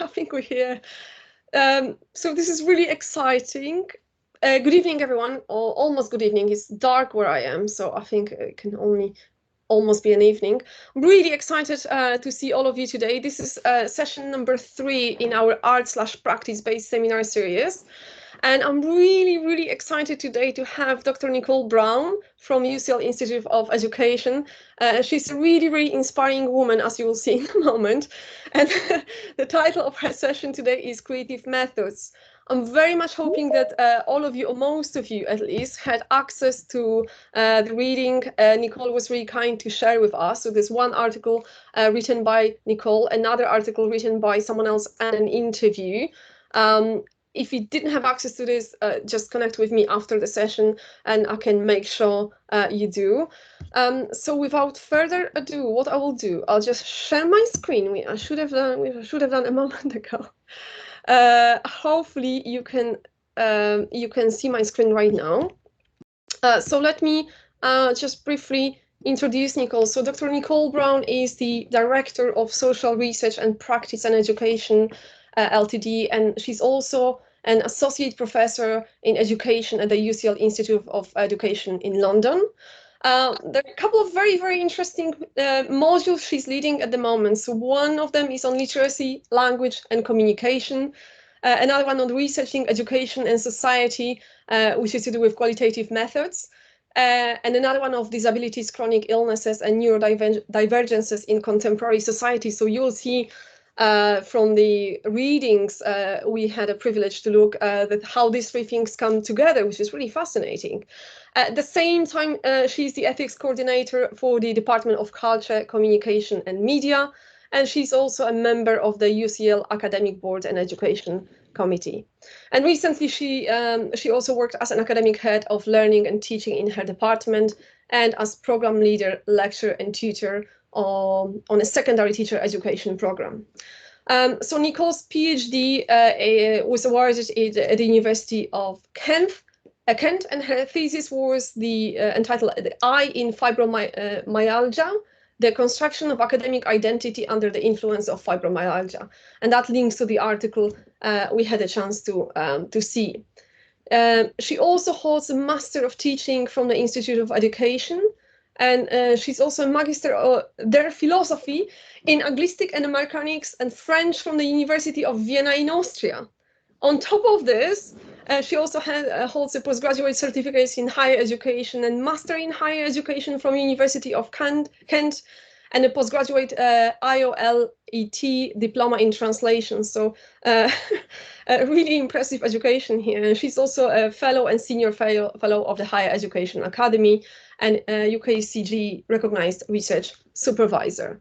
I think we're here. So this is really exciting. Good evening, everyone, or almost good evening. It's dark where I am, so I think it can only almost be an evening. I'm really excited to see all of you today. This is session number 3 in our art/practice-based seminar series. And I'm really excited today to have Dr. Nicole Brown from UCL Institute of Education. She's a really inspiring woman, as you will see in a moment. And the title of her session today is Creative Methods. I'm very much hoping that all of you, or most of you at least, had access to the reading Nicole was really kind to share with us. So there's one article written by Nicole, another article written by someone else, and an interview. If you didn't have access to this, just connect with me after the session and I can make sure you do. So without further ado, what I will do, I'll just share my screen. We should have done a moment ago. Hopefully you can see my screen right now. So let me just briefly introduce Nicole. So Dr. Nicole Brown is the Director of Social Research and Practice and Education Ltd, and she's also an Associate Professor in Education at the UCL Institute of Education in London. There are a couple of very interesting modules she's leading at the moment. So one of them is on literacy, language and communication. Another one on researching education and society, which is to do with qualitative methods. And another one of disabilities, chronic illnesses and neurodivergences in contemporary society. So you'll see from the readings, we had a privilege to look at how these 3 things come together, which is really fascinating. At the same time, she's the ethics coordinator for the Department of Culture, Communication and Media, and she's also a member of the UCL Academic Board and Education Committee. And recently, she also worked as an academic head of learning and teaching in her department and as program leader, lecturer and tutor on a secondary teacher education program. So Nicole's PhD was awarded at the University of Kent, and her thesis was entitled "The Eye in Fibromyalgia: The Construction of Academic Identity Under the Influence of Fibromyalgia," and that links to the article we had a chance to see. She also holds a Master of Teaching from the Institute of Education, and she's also a Magister of Philosophy in Anglistic and Americanics and French from the University of Vienna in Austria. On top of this, she also holds a postgraduate certificate in higher education and Master in Higher Education from University of Kent, and a postgraduate IOLET diploma in translation. So a really impressive education here. And she's also a fellow and senior fellow of the Higher Education Academy and UKCG recognized research supervisor.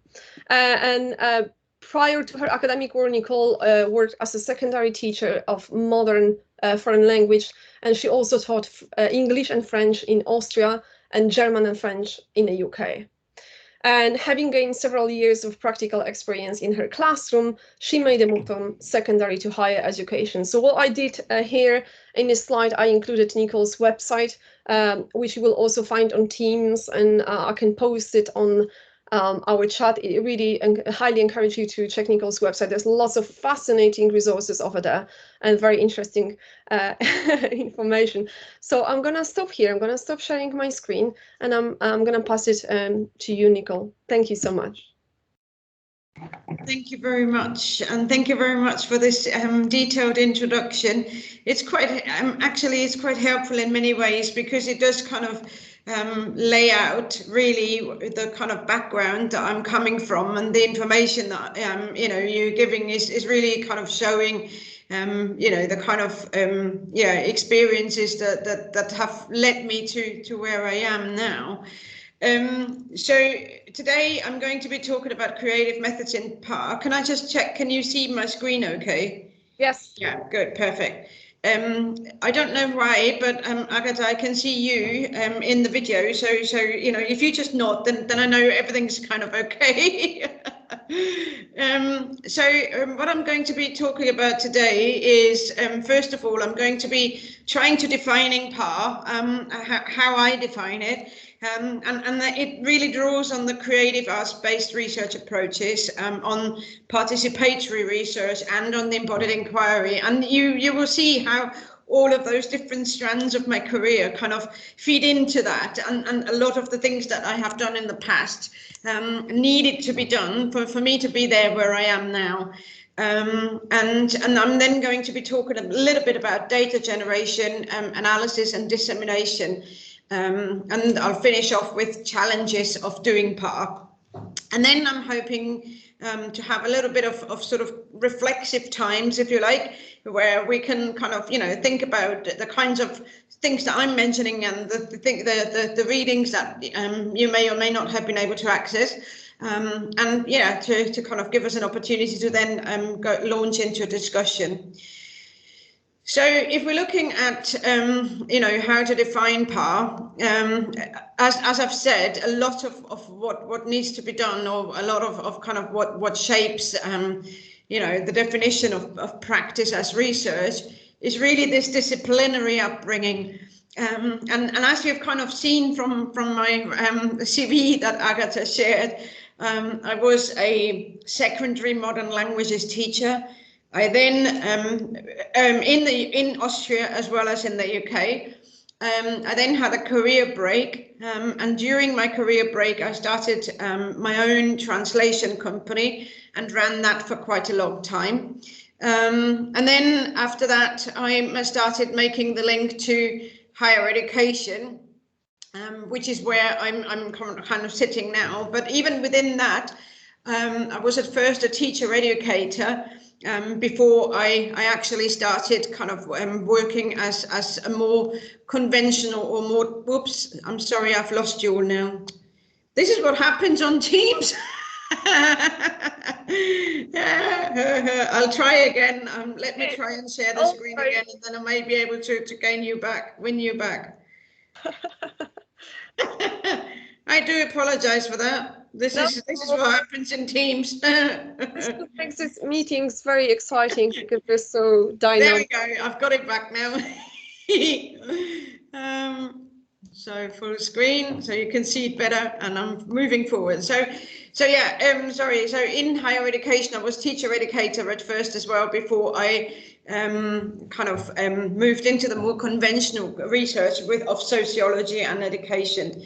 Prior to her academic work, Nicole worked as a secondary teacher of modern foreign language, and she also taught English and French in Austria and German and French in the UK. And having gained several years of practical experience in her classroom, she made a move from secondary to higher education. So what I did here in this slide, I included Nicole's website, which you will also find on Teams, and I can post it on our chat. I really highly encourage you to check Nicole's website. There's lots of fascinating resources over there and very interesting information. So I'm gonna stop here. I'm gonna stop sharing my screen, and I'm gonna pass it to you, Nicole. Thank you so much. Thank you very much, and thank you very much for this detailed introduction. It's quite actually it's quite helpful in many ways, because it does kind of lay out really the kind of background that I'm coming from, and the information that you're giving is really kind of showing the kind of experiences that have led me to where I am now. So today I'm going to be talking about creative methods in PAR. Can I just check, can you see my screen okay? Yes. Yeah, good, perfect. I don't know why, but Agatha, I can see you in the video. So if you just nod, then I know everything's kind of okay. What I'm going to be talking about today is, first of all, I'm going to be trying to defining PAR, how I define it, And that it really draws on the creative arts-based research approaches, on participatory research and on the embodied inquiry. And you will see how all of those different strands of my career kind of feed into that. And a lot of the things that I have done in the past needed to be done for me to be there where I am now. And I'm then going to be talking a little bit about data generation, analysis and dissemination. And I'll finish off with challenges of doing PAR. And then I'm hoping to have a little bit of sort of reflexive times, if you like, where we can kind of, think about the kinds of things that I'm mentioning and the readings that you may or may not have been able to access. And yeah, to kind of give us an opportunity to then launch into a discussion. So if we're looking at, how to define PAR, as I've said, a lot of what needs to be done, or a lot of kind of what shapes, the definition of practice as research is really this disciplinary upbringing. And as you've kind of seen from my CV that Agatha shared, I was a secondary modern languages teacher. I then, in Austria as well as in the UK, I then had a career break, and during my career break, I started my own translation company and ran that for quite a long time. And then after that, I started making the link to higher education, which is where I'm kind of sitting now. But even within that, I was at first a teacher educator, before I actually started kind of working as a more conventional or more, whoops, I'm sorry, I've lost you all now. This is what happens on Teams. I'll try again. Let me try and share the screen again, and then I may be able to win you back. I do apologize for that. This is what happens in Teams. This makes these meetings very exciting because they're so dynamic. There we go. I've got it back now. So full screen, so you can see it better, and I'm moving forward. So yeah. Sorry. So in higher education, I was teacher educator at first as well, before I moved into the more conventional research of sociology and education.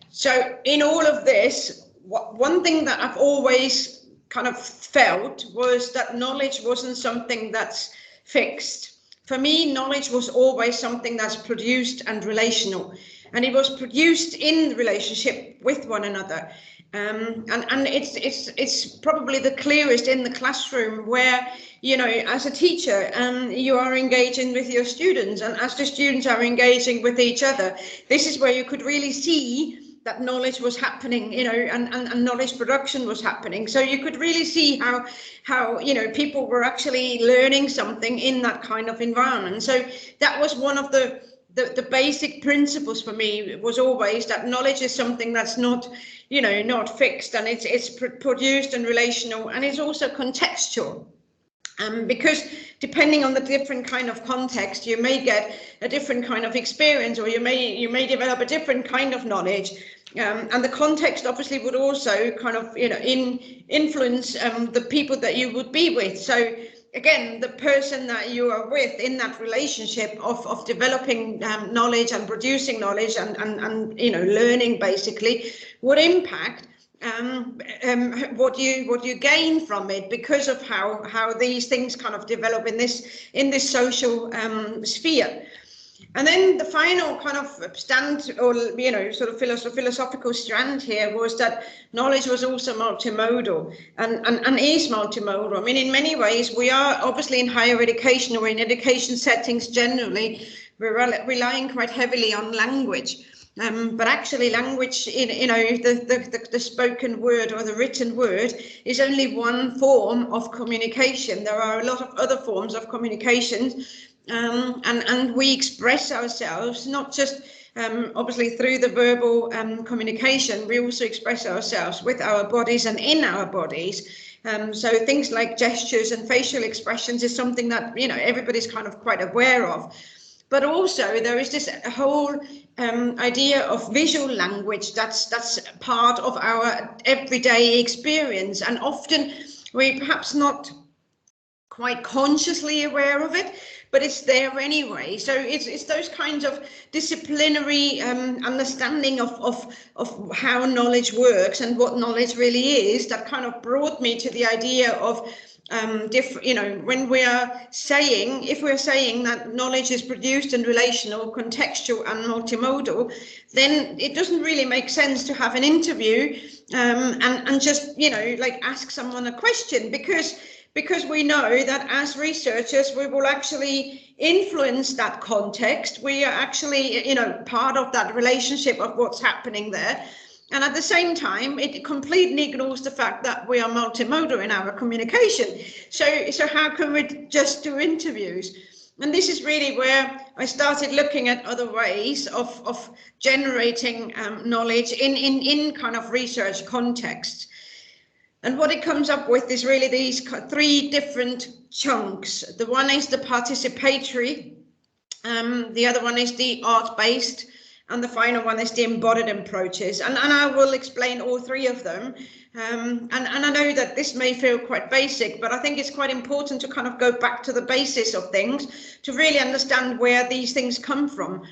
So in all of this, one thing that I've always kind of felt was that knowledge wasn't something that's fixed. For me, knowledge was always something that's produced and relational, and it was produced in relationship with one another. And it's probably the clearest in the classroom, where, as a teacher, you are engaging with your students, and as the students are engaging with each other, this is where you could really see that knowledge was happening, and knowledge production was happening. So you could really see how people were actually learning something in that kind of environment. So that was one of the basic principles for me, was always that knowledge is something that's not fixed, and it's produced and relational, and it's also contextual. Because depending on the different kind of context, you may get a different kind of experience, or you may develop a different kind of knowledge, and the context obviously would also kind of influence the people that you would be with. So again, the person that you are with in that relationship of developing knowledge and producing knowledge and learning basically would impact what you gain from it, because of how these things kind of develop in this social sphere. And then the final kind of stand, or sort of philosophical strand here, was that knowledge was also multimodal and is multimodal. I mean, in many ways, we are obviously in higher education, or in education settings generally, we're relying quite heavily on language. But actually language, the spoken word or the written word is only one form of communication. There are a lot of other forms of communication, and we express ourselves not just obviously through the verbal communication. We also express ourselves with our bodies and in our bodies. So things like gestures and facial expressions is something that everybody's kind of quite aware of. but also there is this whole idea of visual language that's part of our everyday experience, and often we're perhaps not quite consciously aware of it, but it's there anyway. So it's those kinds of disciplinary understanding of how knowledge works and what knowledge really is that kind of brought me to the idea of different, you know, when we are saying, if we're saying that knowledge is produced in relational, contextual and multimodal, then it doesn't really make sense to have an interview and just, you know, like ask someone a question, because we know that as researchers, we will actually influence that context. We are actually, you know, part of that relationship of what's happening there. And at the same time, it completely ignores the fact that we are multimodal in our communication. So how can we just do interviews? And this is really where I started looking at other ways of generating knowledge in kind of research contexts. And what it comes up with is really these three different chunks. The one is the participatory, the other one is the art-based, and the final one is the embodied approaches. And I will explain all three of them. And I know that this may feel quite basic, but I think it's quite important to kind of go back to the basis of things to really understand where these things come from.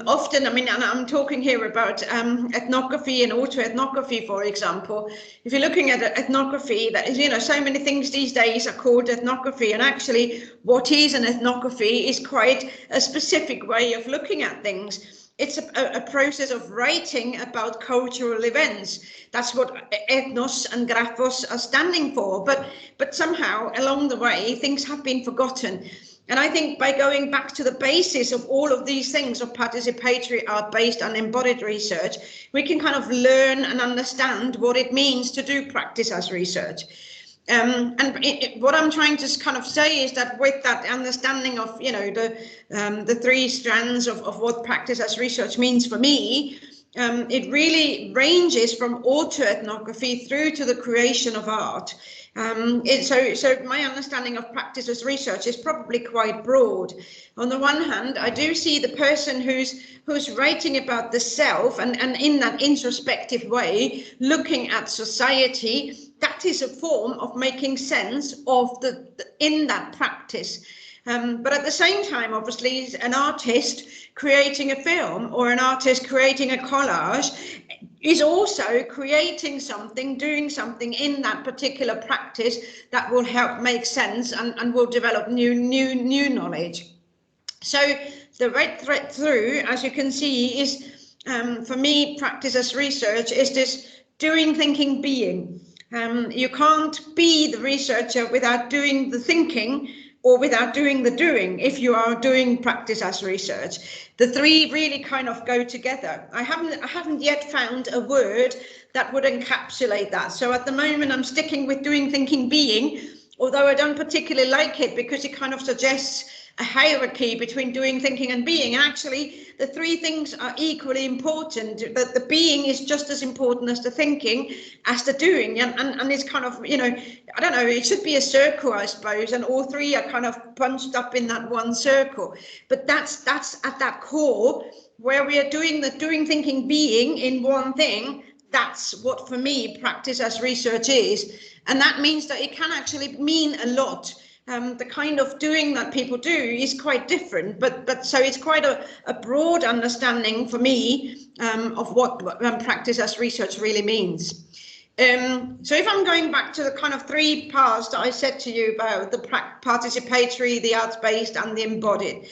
Often, I mean, and I'm talking here about ethnography and autoethnography, for example. If you're looking at ethnography, that is, you know, so many things these days are called ethnography, and actually what is an ethnography is quite a specific way of looking at things. It's a process of writing about cultural events. That's what ethnos and graphos are standing for. But somehow along the way, things have been forgotten. And I think by going back to the basis of all of these things of participatory, art-based and embodied research, we can kind of learn and understand what it means to do practice as research. What I'm trying to kind of say is that with that understanding of, you know, the three strands of what practice as research means for me, it really ranges from autoethnography through to the creation of art. So my understanding of practice as research is probably quite broad. On the one hand, I do see the person who's writing about the self and in that introspective way, looking at society. That is a form of making sense of in that practice. But at the same time, obviously, an artist creating a film or an artist creating a collage is also creating something, doing something in that particular practice that will help make sense and will develop new knowledge. So the red thread through, as you can see, is for me, practice as research is this doing, thinking, being. You can't be the researcher without doing the thinking or without doing the doing if you are doing practice as research. The three really kind of go together. I haven't yet found a word that would encapsulate that. So at the moment I'm sticking with doing, thinking, being, although I don't particularly like it because it kind of suggests a hierarchy between doing, thinking and being. And actually the three things are equally important, but the being is just as important as the thinking, as the doing. And it's kind of, you know, I don't know, it should be a circle, I suppose, and all three are kind of bunched up in that one circle. But that's at that core where we are doing the doing, thinking, being in one thing. That's what for me practice as research is. And that means that it can actually mean a lot. The kind of doing that people do is quite different, but so it's quite a broad understanding for me of what practice as research really means. So if I'm going back to the kind of three parts that I said to you about the participatory, the art-based and the embodied,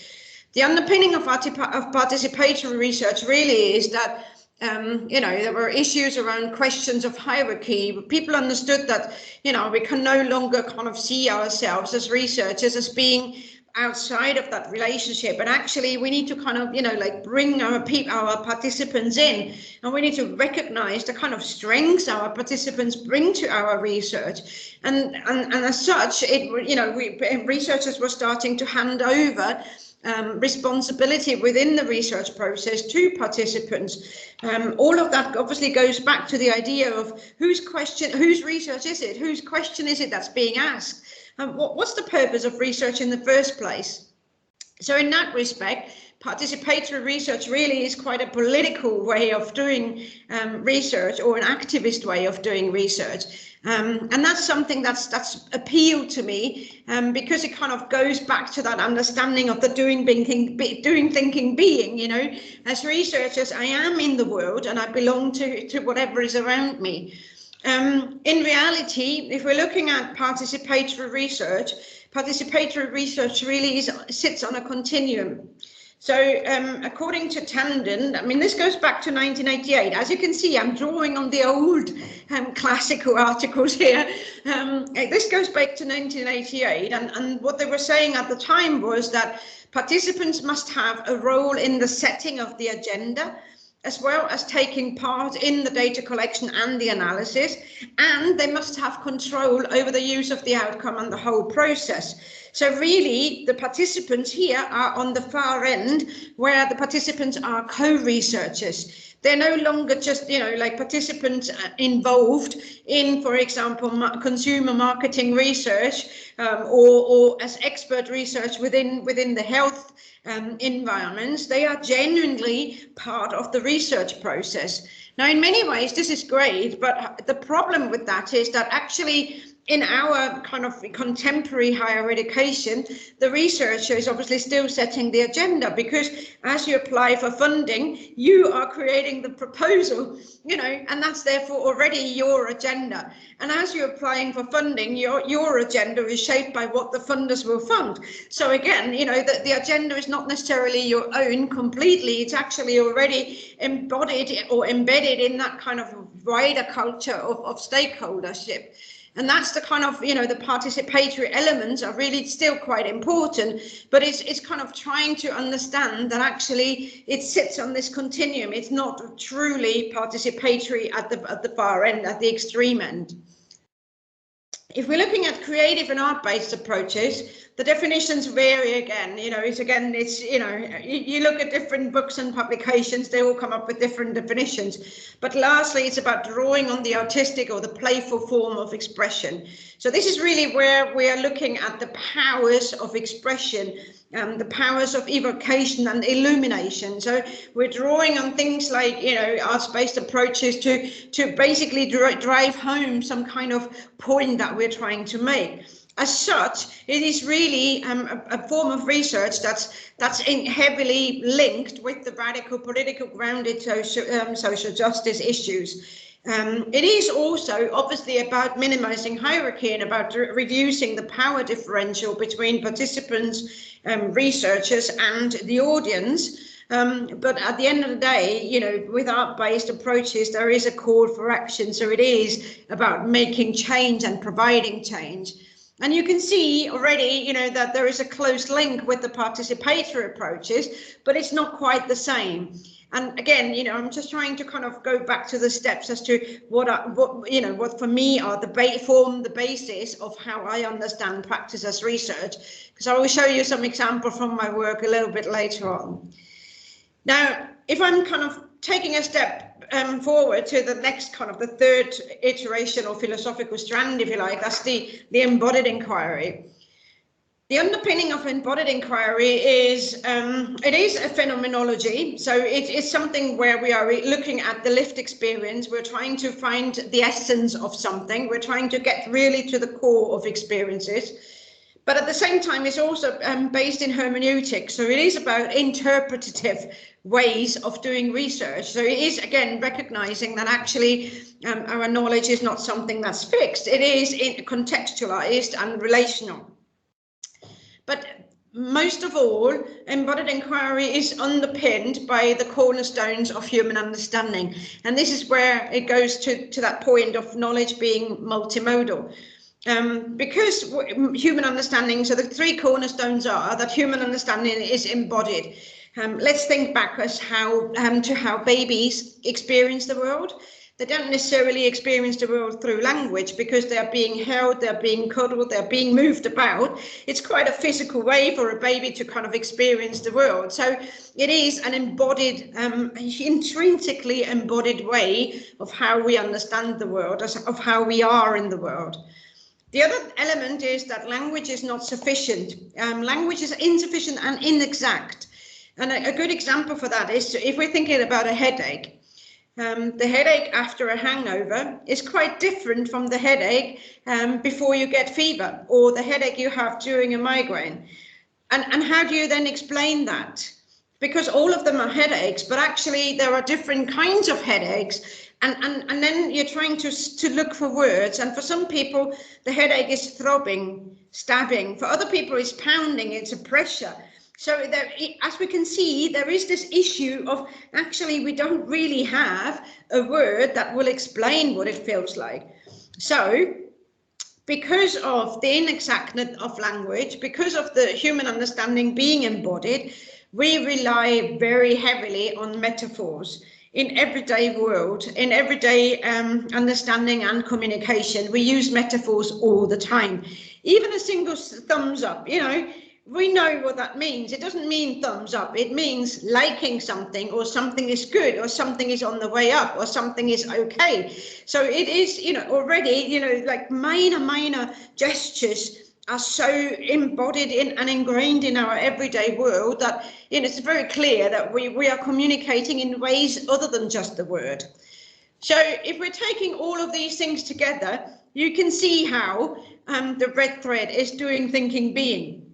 the underpinning of participatory research really is that you know, there were issues around questions of hierarchy. People understood that, you know, we can no longer kind of see ourselves as researchers as being outside of that relationship, and actually we need to kind of, you know, like bring our participants in, and we need to recognize the kind of strengths our participants bring to our research, and as such, it, you know, researchers were starting to hand over responsibility within the research process to participants. All of that obviously goes back to the idea of whose research is it? Whose question is it that's being asked? What's the purpose of research in the first place? So in that respect, participatory research really is quite a political way of doing research, or an activist way of doing research. And that's something that's appealed to me, because it kind of goes back to that understanding of the doing thinking being. You know, as researchers, I am in the world and I belong to whatever is around me. In reality, if we're looking at participatory research really sits on a continuum. So according to Tandon, I mean, this goes back to 1988. As you can see, I'm drawing on the old classical articles here. This goes back to 1988. And what they were saying at the time was that participants must have a role in the setting of the agenda, as well as taking part in the data collection and the analysis, and they must have control over the use of the outcome and the whole process. So really, the participants here are on the far end, where the participants are co-researchers. They're no longer just, you know, like participants involved in, for example, consumer marketing research, or as expert research within the health environments. They are genuinely part of the research process. Now, in many ways, this is great, but the problem with that is that actually, in our kind of contemporary higher education, the researcher is obviously still setting the agenda, because as you apply for funding, you are creating the proposal, you know, and that's therefore already your agenda. And as you're applying for funding, your agenda is shaped by what the funders will fund. So again, you know, the agenda is not necessarily your own completely. It's actually already embodied or embedded in that kind of wider culture of stakeholdership. And that's the kind of, you know, the participatory elements are really still quite important, but it's kind of trying to understand that actually it sits on this continuum. It's not truly participatory at the far end, at the extreme end. If we're looking at creative and art-based approaches, the definitions vary again. You know, you look at different books and publications, they all come up with different definitions. But lastly, it's about drawing on the artistic or the playful form of expression. So this is really where we are looking at the powers of expression, the powers of evocation and illumination. So we're drawing on things like, you know, arts-based approaches to basically drive home some kind of point that we're trying to make. As such, it is really a form of research that's heavily linked with the radical political grounded social justice issues. It is also obviously about minimizing hierarchy and about reducing the power differential between participants, researchers and the audience. But at the end of the day, you know, with art-based approaches, there is a call for action. So it is about making change and providing change. And you can see already, you know, that there is a close link with the participatory approaches, but it's not quite the same. And again, you know, I'm just trying to kind of go back to the steps as to what for me are the basis of how I understand practice as research, because I will show you some example from my work a little bit later on. Now, if I'm kind of taking a step forward to the next kind of the third iteration or philosophical strand, if you like, that's the embodied inquiry. The underpinning of embodied inquiry is it is a phenomenology. So it is something where we are looking at the lived experience. We're trying to find the essence of something. We're trying to get really to the core of experiences. But at the same time, it's also based in hermeneutics. So it is about interpretative ways of doing research. So it is, again, recognizing that actually our knowledge is not something that's fixed. It is contextualized and relational. But most of all, embodied inquiry is underpinned by the cornerstones of human understanding. And this is where it goes to that point of knowledge being multimodal. Because human understanding, so the three cornerstones are that human understanding is embodied. Let's think back as to how babies experience the world. They don't necessarily experience the world through language because they're being held, they're being cuddled, they're being moved about. It's quite a physical way for a baby to kind of experience the world. So it is an embodied, intrinsically embodied way of how we understand the world, of how we are in the world. The other element is that language is not sufficient. Language is insufficient and inexact. And a good example for that is if we're thinking about a headache, the headache after a hangover is quite different from the headache before you get fever, or the headache you have during a migraine. And how do you then explain that? Because all of them are headaches, but actually there are different kinds of headaches. And then you're trying to look for words. And for some people, the headache is throbbing, stabbing. For other people, it's pounding, it's a pressure. So there, as we can see, there is this issue of actually we don't really have a word that will explain what it feels like. So because of the inexactness of language, because of the human understanding being embodied, we rely very heavily on metaphors. In everyday world, in everyday understanding and communication, we use metaphors all the time. Even a single thumbs up, you know, we know what that means. It doesn't mean thumbs up. It means liking something, or something is good, or something is on the way up, or something is okay. So it is, you know, already, you know, like minor gestures are so embodied in and ingrained in our everyday world that, you know, it's very clear that we are communicating in ways other than just the word. So if we're taking all of these things together, you can see how the red thread is doing thinking being.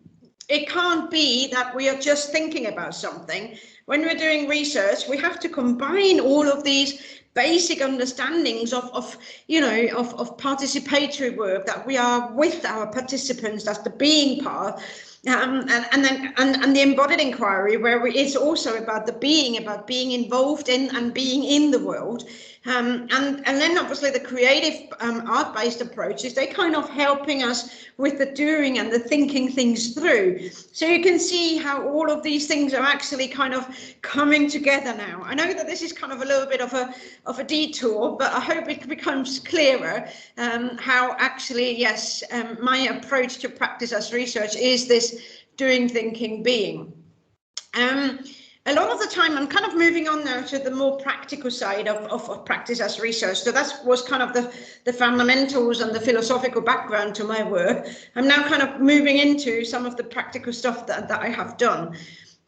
It can't be that we are just thinking about something. When we're doing research, we have to combine all of these basic understandings of participatory work, that we are with our participants, that's the being part, and the embodied inquiry, where it's also about the being, about being involved in and being in the world. And then obviously the creative art-based approaches, they kind of helping us with the doing and the thinking things through. So you can see how all of these things are actually kind of coming together now. I know that this is kind of a little bit of a detour, but I hope it becomes clearer how actually, yes, my approach to practice as research is this doing, thinking, being. A lot of the time, I'm kind of moving on now to the more practical side of practice as research. So that was kind of the fundamentals and the philosophical background to my work. I'm now kind of moving into some of the practical stuff that I have done.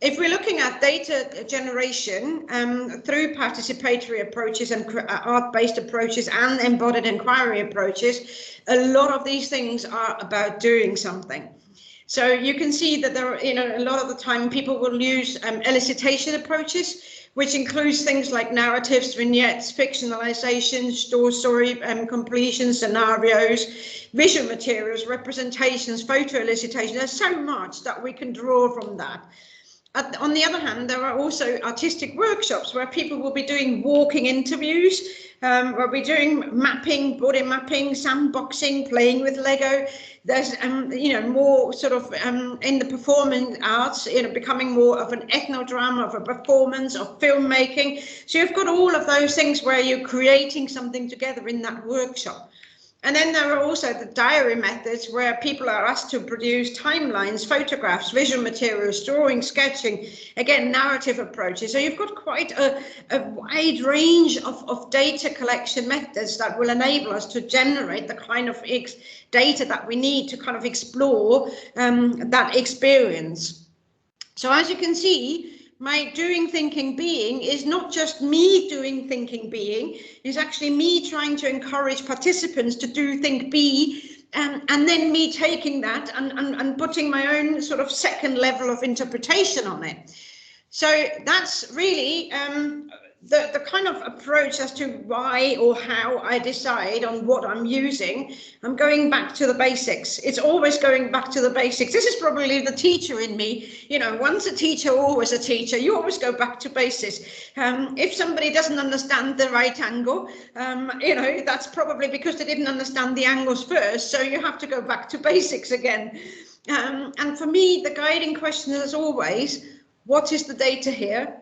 If we're looking at data generation through participatory approaches and art-based approaches and embodied inquiry approaches, a lot of these things are about doing something. So you can see that there are, you know, a lot of the time people will use elicitation approaches, which includes things like narratives, vignettes, fictionalizations, story completion, scenarios, visual materials, representations, photo elicitation. There's so much that we can draw from that. On the other hand, there are also artistic workshops where people will be doing walking interviews, where we're doing mapping, body mapping, sandboxing, playing with Lego. There's, you know, more sort of in the performing arts, you know, becoming more of an ethnodrama, of a performance, of filmmaking. So you've got all of those things where you're creating something together in that workshop. And then there are also the diary methods where people are asked to produce timelines, photographs, visual materials, drawing, sketching, again, narrative approaches. So you've got quite a wide range of data collection methods that will enable us to generate the kind of data that we need to kind of explore that experience. So as you can see, my doing, thinking, being is not just me doing, thinking, being, it's actually me trying to encourage participants to do, think, be, and then me taking that and putting my own sort of second level of interpretation on it. So that's really the kind of approach as to why or how I decide on what I'm using. I'm going back to the basics. It's always going back to the basics. This is probably the teacher in me. You know, once a teacher, always a teacher. You always go back to basics. If somebody doesn't understand the right angle, you know, that's probably because they didn't understand the angles first. So you have to go back to basics again. And for me, the guiding question is always, what is the data here?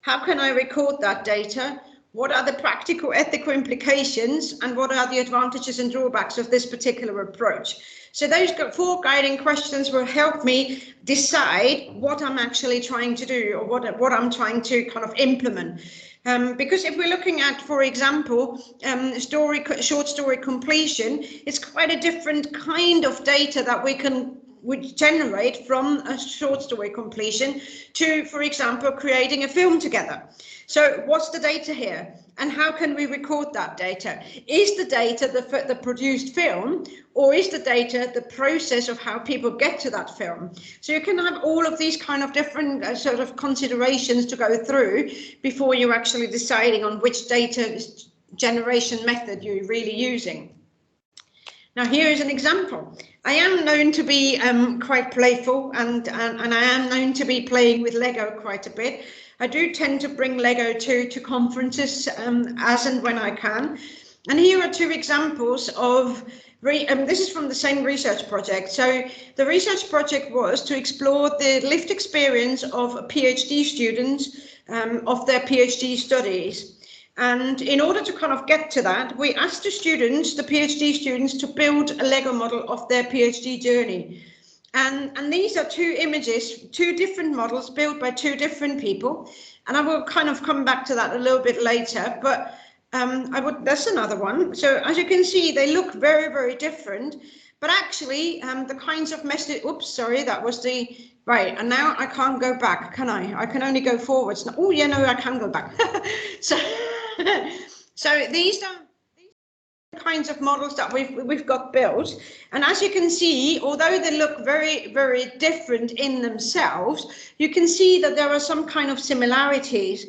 How can I record that data? What are the practical ethical implications, and what are the advantages and drawbacks of this particular approach? So those 4 guiding questions will help me decide what I'm actually trying to do, or what I'm trying to kind of implement. Because if we're looking at, for example, short story completion, it's quite a different kind of data that we can generate from a short story completion to, for example, creating a film together. So what's the data here? And how can we record that data? Is the data the produced film, or is the data the process of how people get to that film? So you can have all of these kind of different sort of considerations to go through before you're actually deciding on which data generation method you're really using. Now, here is an example. I am known to be quite playful, and I am known to be playing with Lego quite a bit. I do tend to bring Lego to conferences as and when I can. And here are two examples of, this is from the same research project. So the research project was to explore the lived experience of PhD students of their PhD studies. And in order to kind of get to that, we asked the students, the PhD students, to build a Lego model of their PhD journey. And these are two images, two different models built by two different people. And I will kind of come back to that a little bit later, but that's another one. So as you can see, they look very, very different, but actually the kinds of message, oops, sorry, that was the, right. And now I can't go back, can I? I can only go forwards. Oh yeah, no, I can go back. So these are kinds of models that we've got built, and as you can see, although they look very, very different in themselves, you can see that there are some kind of similarities.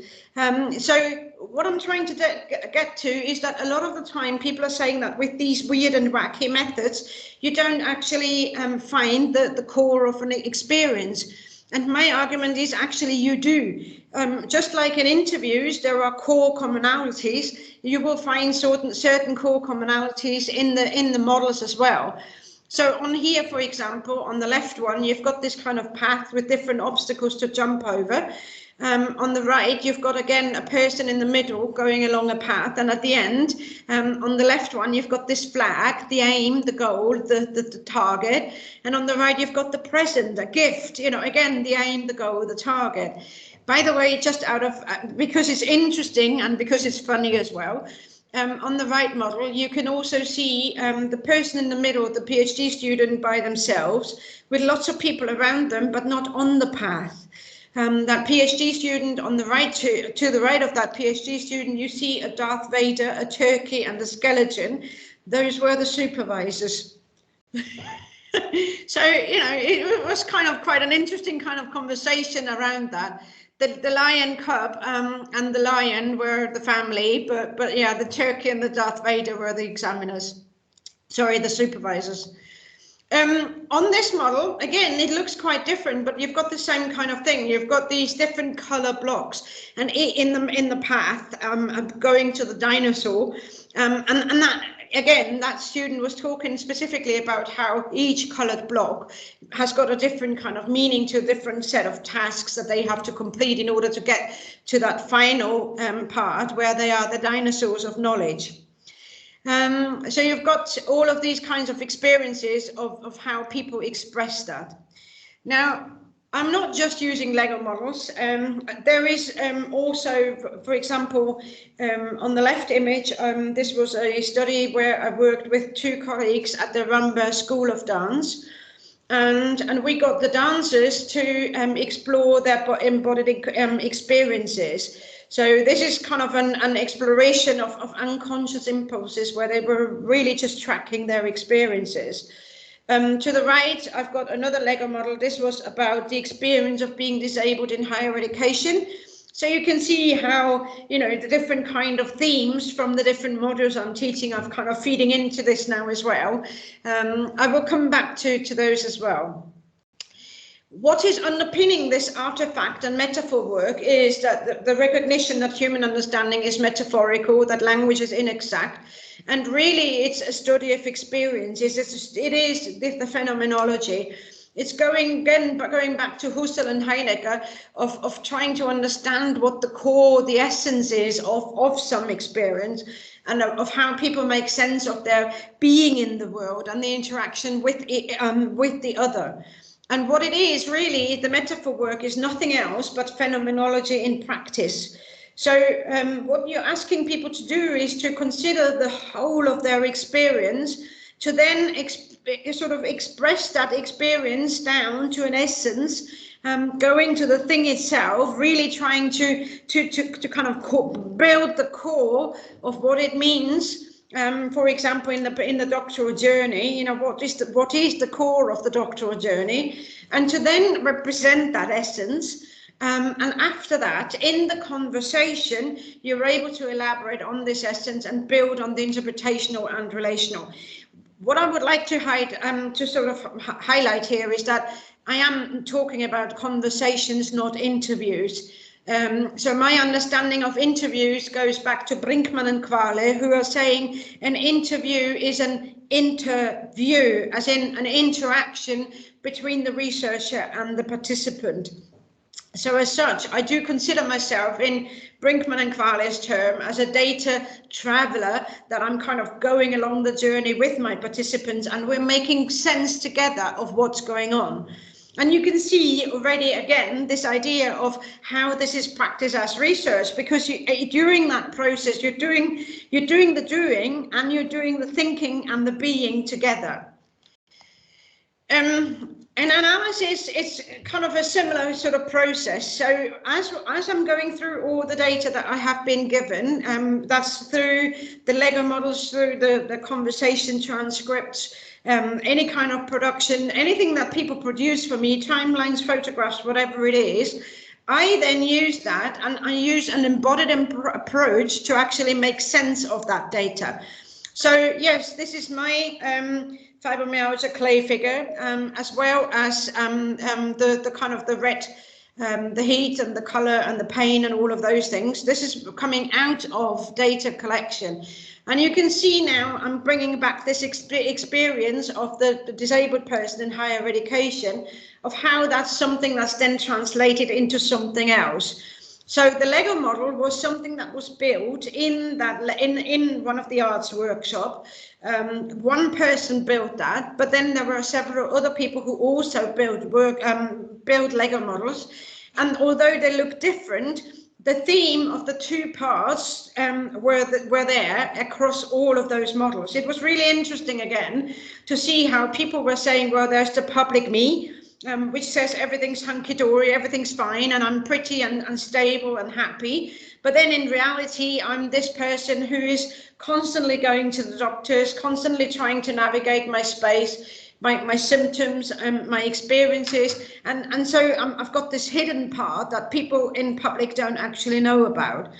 So what I'm trying to get to is that a lot of the time people are saying that with these weird and wacky methods, you don't actually find the core of an experience. And my argument is actually you do. Just like in interviews, there are core commonalities. You will find certain core commonalities in the models as well. So on here, for example, on the left one, you've got this kind of path with different obstacles to jump over. On the right, you've got, again, a person in the middle going along a path. And at the end, on the left one, you've got this flag, the aim, the goal, the target. And on the right, you've got the present, a gift, you know, again, the aim, the goal, the target. By the way, just out of, because it's interesting and because it's funny as well, on the right model, you can also see the person in the middle, the PhD student by themselves, with lots of people around them, but not on the path. That PhD student on the right, to the right of that PhD student, you see a Darth Vader, a turkey, and a skeleton. Those were the supervisors. So, you know, it was kind of quite an interesting kind of conversation around that. The lion cub and the lion were the family, but yeah, the turkey and the Darth Vader were the examiners. Sorry, the supervisors. On this model, again, it looks quite different, but you've got the same kind of thing. You've got these different color blocks, and in the path going to the dinosaur, and that, again, that student was talking specifically about how each colored block has got a different kind of meaning to a different set of tasks that they have to complete in order to get to that final part where they are the dinosaurs of knowledge. So you've got all of these kinds of experiences of how people express that. Now, I'm not just using Lego models. There is also, for example, on the left image, this was a study where I worked with two colleagues at the Rumba School of Dance. And we got the dancers to explore their embodied experiences. So this is kind of an exploration of unconscious impulses where they were really just tracking their experiences. To the right, I've got another Lego model. This was about the experience of being disabled in higher education. So you can see how, you know, the different kind of themes from the different modules I'm teaching are kind of feeding into this now as well. I will come back to those as well. What is underpinning this artifact and metaphor work is that the recognition that human understanding is metaphorical, that language is inexact, and really it's a study of experiences. It is the phenomenology. It's going back to Husserl and Heidegger of trying to understand what the core, the essence is of some experience, and of how people make sense of their being in the world and the interaction with the other. And what it is really, the metaphor work is nothing else but phenomenology in practice. So what you're asking people to do is to consider the whole of their experience, to then sort of express that experience down to an essence, going to the thing itself, really trying to kind of build the core of what it means. For example, in the doctoral journey, you know, what is the core of the doctoral journey, and to then represent that essence. And after that, in the conversation, you're able to elaborate on this essence and build on the interpretational and relational. What I would like to highlight here is that I am talking about conversations, not interviews. So my understanding of interviews goes back to Brinkman and Quale, who are saying an interview is an interview, as in an interaction between the researcher and the participant. So as such, I do consider myself, in Brinkman and Quale's term, as a data traveler, that I'm kind of going along the journey with my participants, and we're making sense together of what's going on. And you can see already, again, this idea of how this is practiced as research, because during that process, you're doing the doing, and you're doing the thinking and the being together. An analysis, it's kind of a similar sort of process. So as I'm going through all the data that I have been given, that's through the Lego models, through the conversation transcripts, any kind of production, anything that people produce for me, timelines, photographs, whatever it is, I then use that, and I use an embodied approach to actually make sense of that data. So yes, this is my fibromyalgia clay figure, as well as the kind of the red, the heat and the color and the pain and all of those things. This is coming out of data collection. And you can see now I'm bringing back this experience of the disabled person in higher education, of how that's something that's then translated into something else. So the Lego model was something that was built in one of the arts workshop. One person built that, but then there were several other people who also build Lego models. And although they look different, the theme of the two parts were there across all of those models. It was really interesting, again, to see how people were saying, well, there's the public me, which says everything's hunky-dory, everything's fine, and I'm pretty and stable and happy. But then in reality, I'm this person who is constantly going to the doctors, constantly trying to navigate my space, my symptoms and my experiences. And so I've got this hidden part that people in public don't actually know about.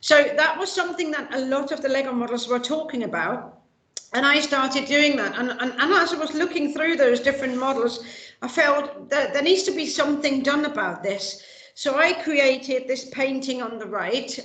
So that was something that a lot of the Lego models were talking about. And I started doing that. And as I was looking through those different models, I felt that there needs to be something done about this. So I created this painting on the right,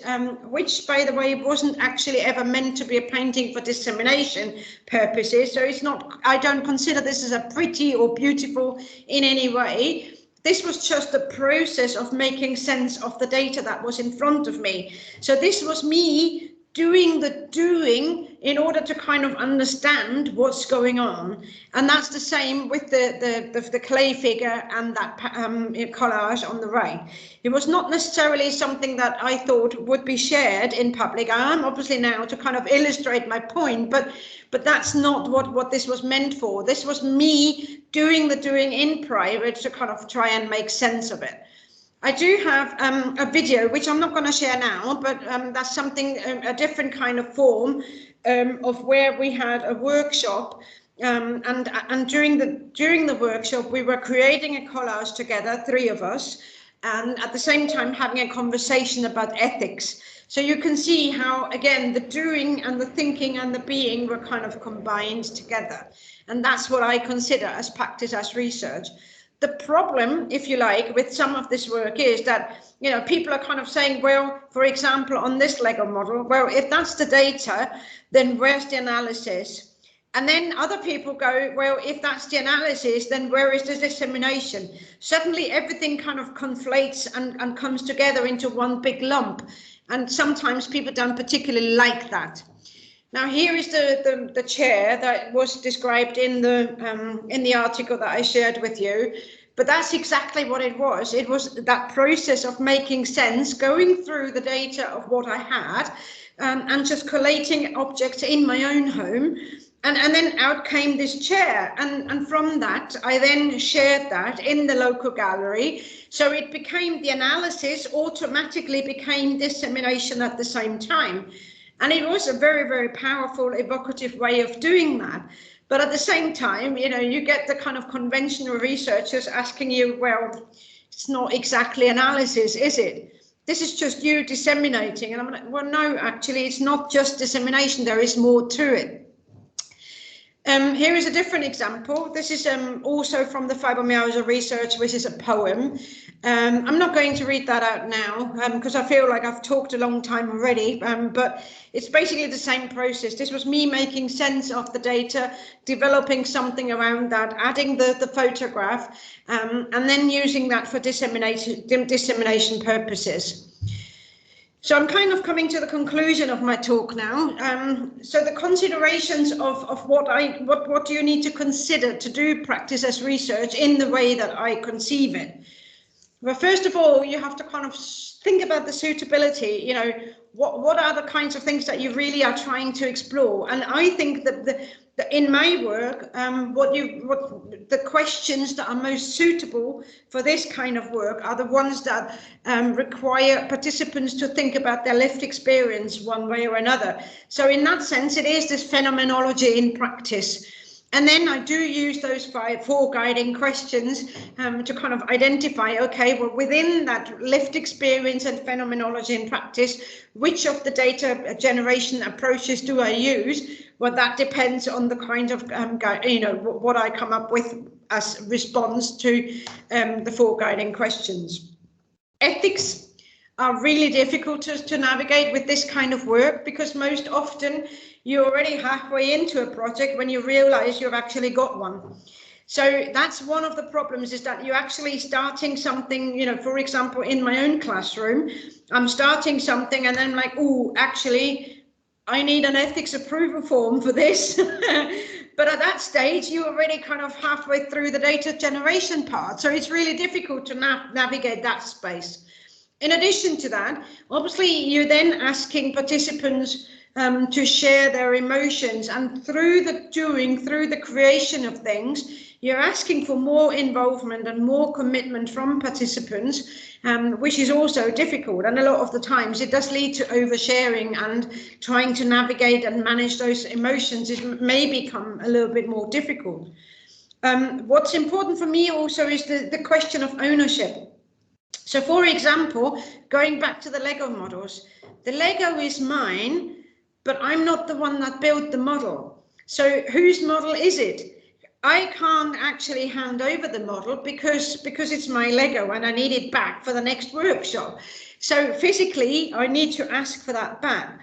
which, by the way, wasn't actually ever meant to be a painting for dissemination purposes. So it's not, I don't consider this as a pretty or beautiful in any way. This was just the process of making sense of the data that was in front of me. So this was me doing the doing in order to kind of understand what's going on. And that's the same with the clay figure and that collage on the right. It was not necessarily something that I thought would be shared in public. I am obviously now to kind of illustrate my point, but that's not what this was meant for. This was me doing the doing in private to kind of try and make sense of it. I do have a video, which I'm not going to share now, but that's something, a different kind of form of where we had a workshop. And during the workshop, we were creating a collage together, 3 of us, and at the same time having a conversation about ethics. So you can see how, again, the doing and the thinking and the being were kind of combined together. And that's what I consider as practice as research. The problem, if you like, with some of this work is that, you know, people are kind of saying, well, for example, on this Lego model, well, if that's the data, then where's the analysis? And then other people go, well, if that's the analysis, then where is the dissemination? Suddenly everything kind of conflates and comes together into one big lump. And sometimes people don't particularly like that. Now, here is the chair that was described in the article that I shared with you. But that's exactly what it was. It was that process of making sense, going through the data of what I had, and just collating objects in my own home. And then out came this chair. And from that, I then shared that in the local gallery. So it became, the analysis automatically became dissemination at the same time. And it was a very, very powerful, evocative way of doing that. But at the same time, you know, you get the kind of conventional researchers asking you, well, it's not exactly analysis, is it? This is just you disseminating. And I'm like, well, no, actually, it's not just dissemination. There is more to it. Here is a different example. This is also from the fibromyalgia research, which is a poem. I'm not going to read that out now because I feel like I've talked a long time already, but it's basically the same process. This was me making sense of the data, developing something around that, adding the photograph, and then using that for dissemination purposes. So I'm kind of coming to the conclusion of my talk now. So the considerations of what do you need to consider to do practice as research in the way that I conceive it. Well, first of all, you have to kind of think about the suitability. You know, what are the kinds of things that you really are trying to explore? And I think that in my work, the questions that are most suitable for this kind of work are the ones that require participants to think about their lived experience one way or another. So in that sense, it is this phenomenology in practice. And then I do use those four guiding questions to kind of identify, okay, well, within that lived experience and phenomenology in practice, which of the data generation approaches do I use? Well, that depends on the kind of, what I come up with as response to the four guiding questions. Ethics are really difficult to navigate with this kind of work because most often you're already halfway into a project when you realize you've actually got one. So that's one of the problems, is that you're actually starting something, you know, for example, in my own classroom, I'm starting something and then I'm like, oh, actually, I need an ethics approval form for this. But at that stage, you're already kind of halfway through the data generation part. So it's really difficult to navigate that space. In addition to that, obviously, you're then asking participants to share their emotions, and through the creation of things, you're asking for more involvement and more commitment from participants, which is also difficult. And a lot of the times it does lead to oversharing, and trying to navigate and manage those emotions may become a little bit more difficult. What's important for me also is the question of ownership. So, for example, going back to the Lego models, the Lego is mine, but I'm not the one that built the model. So whose model is it? I can't actually hand over the model because it's my Lego and I need it back for the next workshop. So physically, I need to ask for that back.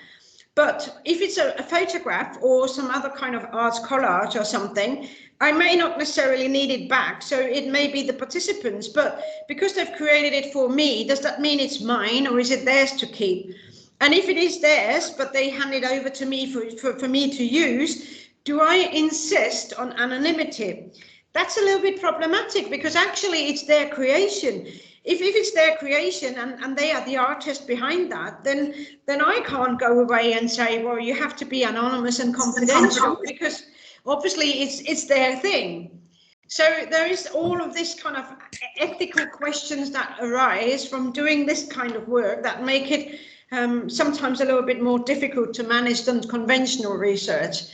But if it's a photograph or some other kind of art collage or something, I may not necessarily need it back. So it may be the participants, but because they've created it for me, does that mean it's mine, or is it theirs to keep? And if it is theirs, but they hand it over to me for me to use, do I insist on anonymity? That's a little bit problematic, because actually it's their creation. If it's their creation and they are the artist behind that, then I can't go away and say, well, you have to be anonymous and confidential, because obviously it's their thing. So there is all of this kind of ethical questions that arise from doing this kind of work that make it sometimes a little bit more difficult to manage than conventional research.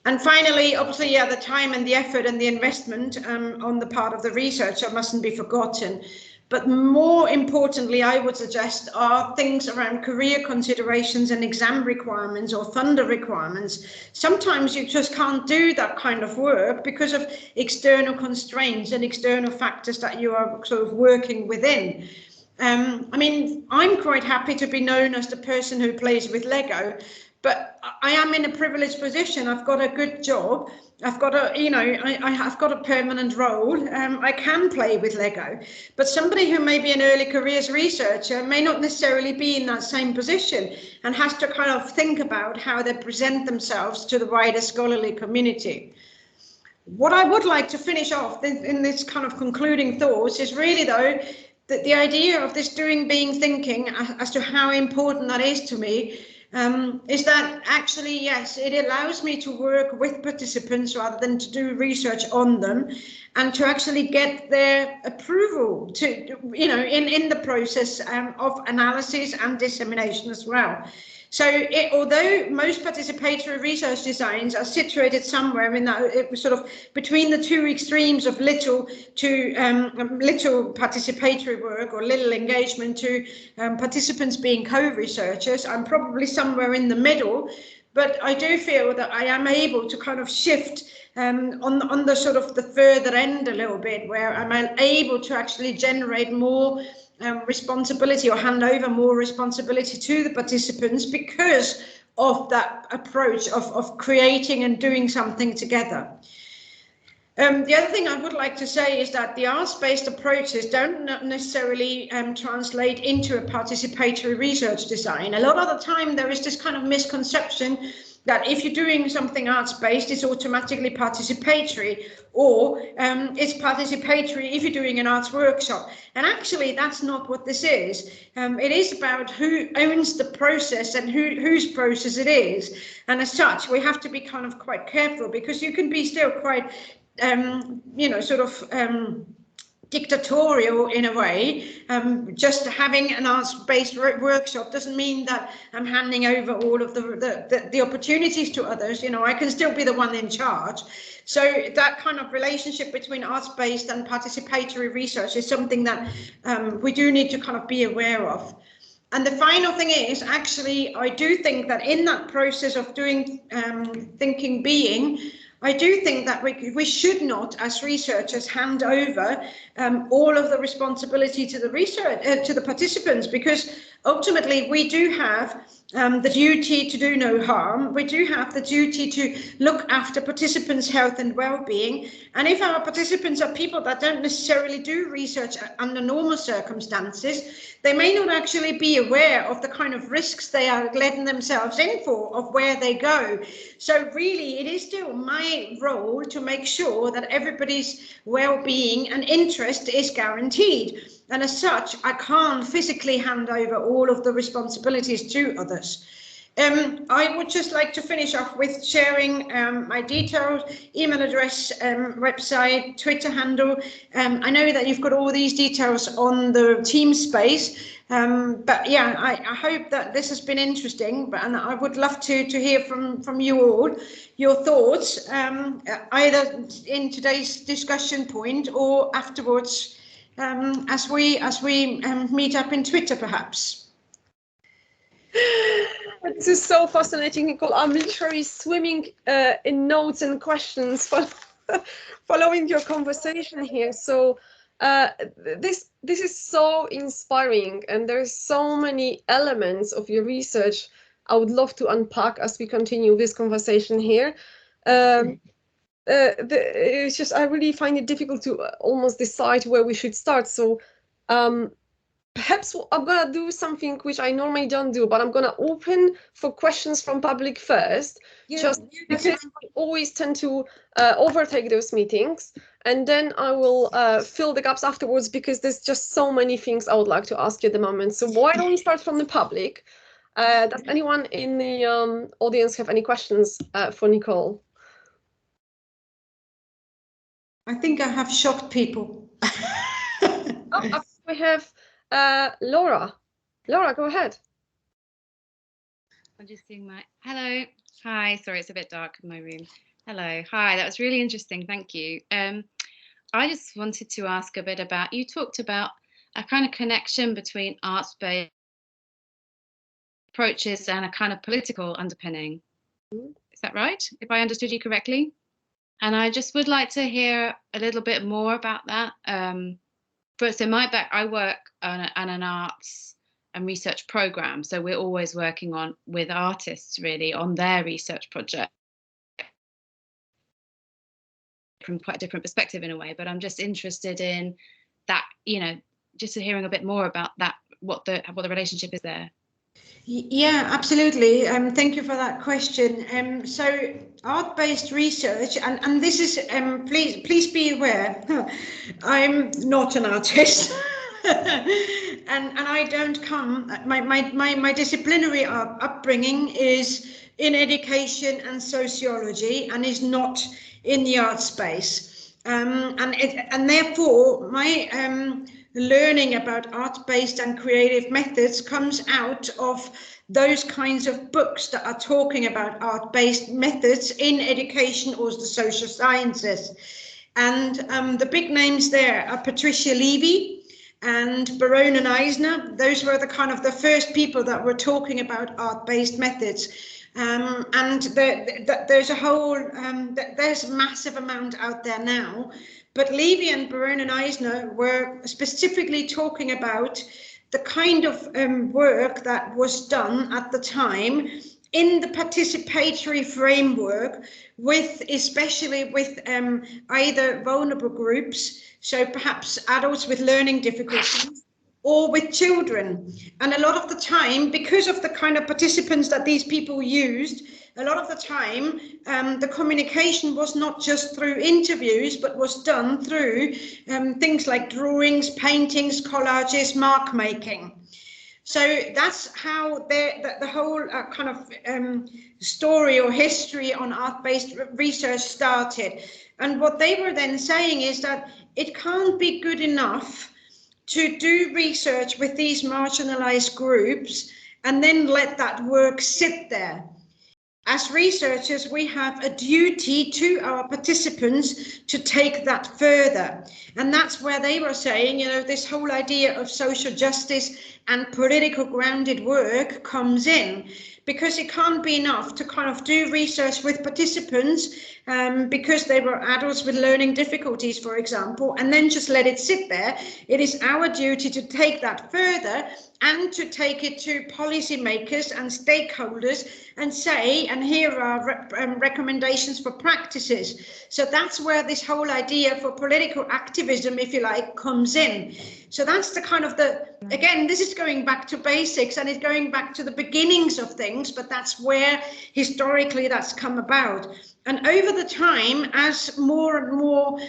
And finally, obviously, the time and the effort and the investment on the part of the researcher mustn't be forgotten. But more importantly, I would suggest, are things around career considerations and exam requirements or funder requirements. Sometimes you just can't do that kind of work because of external constraints and external factors that you are sort of working within. I mean, I'm quite happy to be known as the person who plays with Lego, but I am in a privileged position. I've got a good job. I've got I've got a permanent role. I can play with Lego, but somebody who may be an early careers researcher may not necessarily be in that same position and has to kind of think about how they present themselves to the wider scholarly community. What I would like to finish off in this kind of concluding thoughts is really, though, that the idea of this doing, being, thinking as to how important that is to me, is that actually, yes, it allows me to work with participants rather than to do research on them, and to actually get their approval to, you know, in the process of analysis and dissemination as well. So although most participatory research designs are situated somewhere in that sort of between the two extremes of little participatory work or little engagement to participants being co-researchers, I'm probably somewhere in the middle. But I do feel that I am able to kind of shift on the sort of the further end a little bit, where I'm able to actually generate more responsibility or hand over more responsibility to the participants because of that approach of creating and doing something together. The other thing I would like to say is that the arts-based approaches don't necessarily translate into a participatory research design. A lot of the time there is this kind of misconception that if you're doing something arts-based, it's automatically participatory, or it's participatory if you're doing an arts workshop. And actually, that's not what this is. It is about who owns the process and whose process it is. And as such, we have to be kind of quite careful, because you can be still quite sort of dictatorial in a way. Just having an arts-based workshop doesn't mean that I'm handing over all of the opportunities to others. You know, I can still be the one in charge. So that kind of relationship between arts-based and participatory research is something that we do need to kind of be aware of. And the final thing is, actually, I do think that in that process of doing thinking, being, I do think that we should not, as researchers, hand over all of the responsibility to the to the participants, because ultimately we do have the duty to do no harm. We do have the duty to look after participants' health and well-being. And if our participants are people that don't necessarily do research under normal circumstances, they may not actually be aware of the kind of risks they are letting themselves in for, of where they go. So really, it is still my role to make sure that everybody's well-being and interest is guaranteed. And as such, I can't physically hand over all of the responsibilities to others. I would just like to finish off with sharing my details, email address, website, Twitter handle. I know that you've got all these details on the team space, but yeah, I hope that this has been interesting, and I would love to hear from you all your thoughts, either in today's discussion point or afterwards, as we meet up in Twitter, perhaps. This is so fascinating, Nicole. I'm literally swimming in notes and questions following your conversation here. So this is so inspiring, and there's so many elements of your research I would love to unpack as we continue this conversation here. It's just, I really find it difficult to almost decide where we should start. So perhaps I'm gonna do something which I normally don't do, but I'm gonna open for questions from public first, just because I always tend to overtake those meetings, and then I will fill the gaps afterwards, because there's just so many things I would like to ask you at the moment. So why don't we start from the public? Does anyone in the audience have any questions for Nicole? I think I have shocked people. Oh, we have Laura. Laura, go ahead. I'm just doing my hello. Hi, sorry, it's a bit dark in my room. Hello, hi, that was really interesting. Thank you. I just wanted to ask a bit about, you talked about a kind of connection between arts-based approaches and a kind of political underpinning. Is that right? If I understood you correctly? And I just would like to hear a little bit more about that. First, in my back, I work on an arts and research program, so we're always working with artists really on their research project from quite a different perspective in a way. But I'm just interested in that, you know, just hearing a bit more about that, what the relationship is there. Yeah, absolutely. Thank you for that question. So art-based research, and this is, please be aware, I'm not an artist. and I don't come, my disciplinary upbringing is in education and sociology and is not in the art space. And therefore my learning about art-based and creative methods comes out of those kinds of books that are talking about art-based methods in education or the social sciences. And the big names there are Patricia Levy and Brown and Eisner. Those were the kind of the first people that were talking about art-based methods. And there's a whole, there's a massive amount out there now. But Levy and Brown and Eisner were specifically talking about the kind of work that was done at the time in the participatory framework, with especially with either vulnerable groups, so perhaps adults with learning difficulties, or with children. And a lot of the time, because of the kind of participants that these people used, a lot of the time the communication was not just through interviews, but was done through things like drawings, paintings, collages, mark making. So that's how the whole kind of story or history on art-based research started. And what they were then saying is that it can't be good enough to do research with these marginalized groups and then let that work sit there. As researchers, we have a duty to our participants to take that further. And that's where they were saying, you know, this whole idea of social justice and political grounded work comes in, because it can't be enough to kind of do research with participants because they were adults with learning difficulties, for example, and then just let it sit there. It is our duty to take that further and to take it to policymakers and stakeholders and say, and here are recommendations for practices. So that's where this whole idea for political activism, if you like, comes in. So that's the kind of again, this is going back to basics and it's going back to the beginnings of things, but that's where historically that's come about. And over the time, as more and more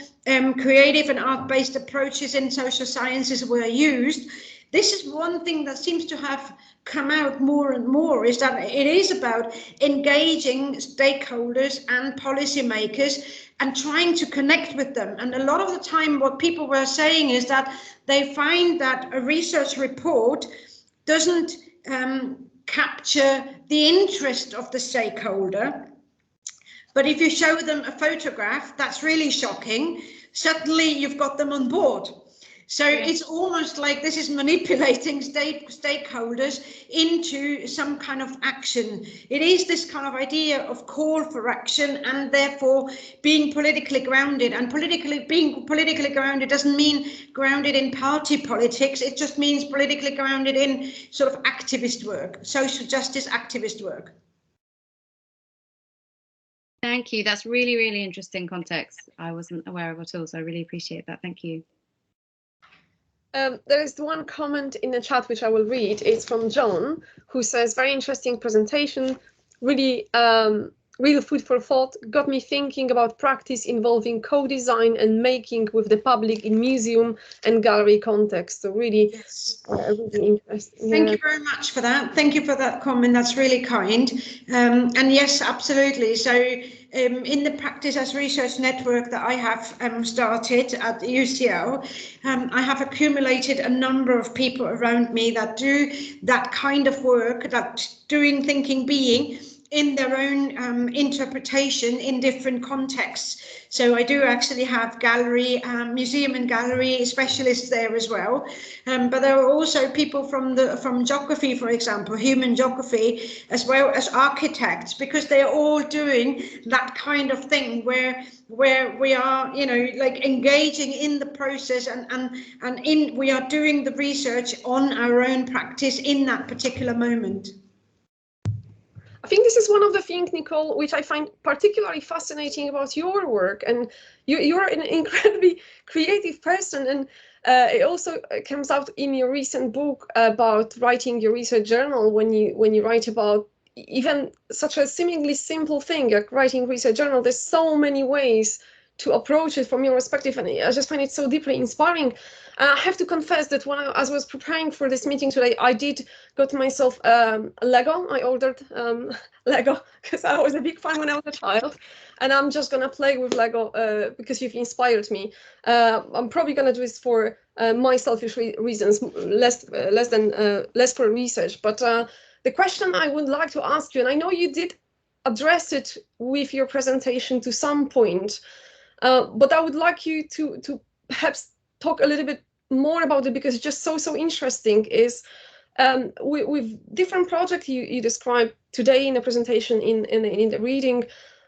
creative and art-based approaches in social sciences were used, this is one thing that seems to have come out more and more, is that it is about engaging stakeholders and policymakers and trying to connect with them. And a lot of the time what people were saying is that they find that a research report doesn't capture the interest of the stakeholder. But if you show them a photograph that's really shocking, suddenly you've got them on board. So it's almost like this is manipulating stakeholders into some kind of action. It is this kind of idea of call for action and therefore being politically grounded. And being politically grounded doesn't mean grounded in party politics. It just means politically grounded in sort of activist work, social justice activist work. Thank you. That's really, really interesting context I wasn't aware of at all. So I really appreciate that. Thank you. There is one comment in the chat which I will read. It's from John, who says, very interesting presentation, really real food for thought, got me thinking about practice involving co-design and making with the public in museum and gallery context. So really, yes. Really interesting. Thank you very much for that. Thank you for that comment. That's really kind. And yes, absolutely. So in the Practice as Research network that I have started at UCL, I have accumulated a number of people around me that do that kind of work, that doing thinking being in their own interpretation in different contexts. So I do actually have gallery, museum and gallery specialists there as well. But there are also people from geography, for example, human geography, as well as architects, because they are all doing that kind of thing where we are, you know, like engaging in the process and we are doing the research on our own practice in that particular moment. I think this is one of the things, Nicole, which I find particularly fascinating about your work. And you're an incredibly creative person. And It also comes out in your recent book about writing your research journal, when you write about even such a seemingly simple thing like writing research journal. There's so many ways to approach it from your perspective, and I just find it so deeply inspiring. I have to confess that as I was preparing for this meeting today, I did got myself Lego. I ordered Lego because I was a big fan when I was a child, and I'm just gonna play with Lego because you've inspired me. I'm probably gonna do this for my selfish reasons, less for research. But the question I would like to ask you, and I know you did address it with your presentation to some point, but I would like you to perhaps talk a little bit more about it, because it's just so interesting. Is with different projects you described today in the presentation, in the reading,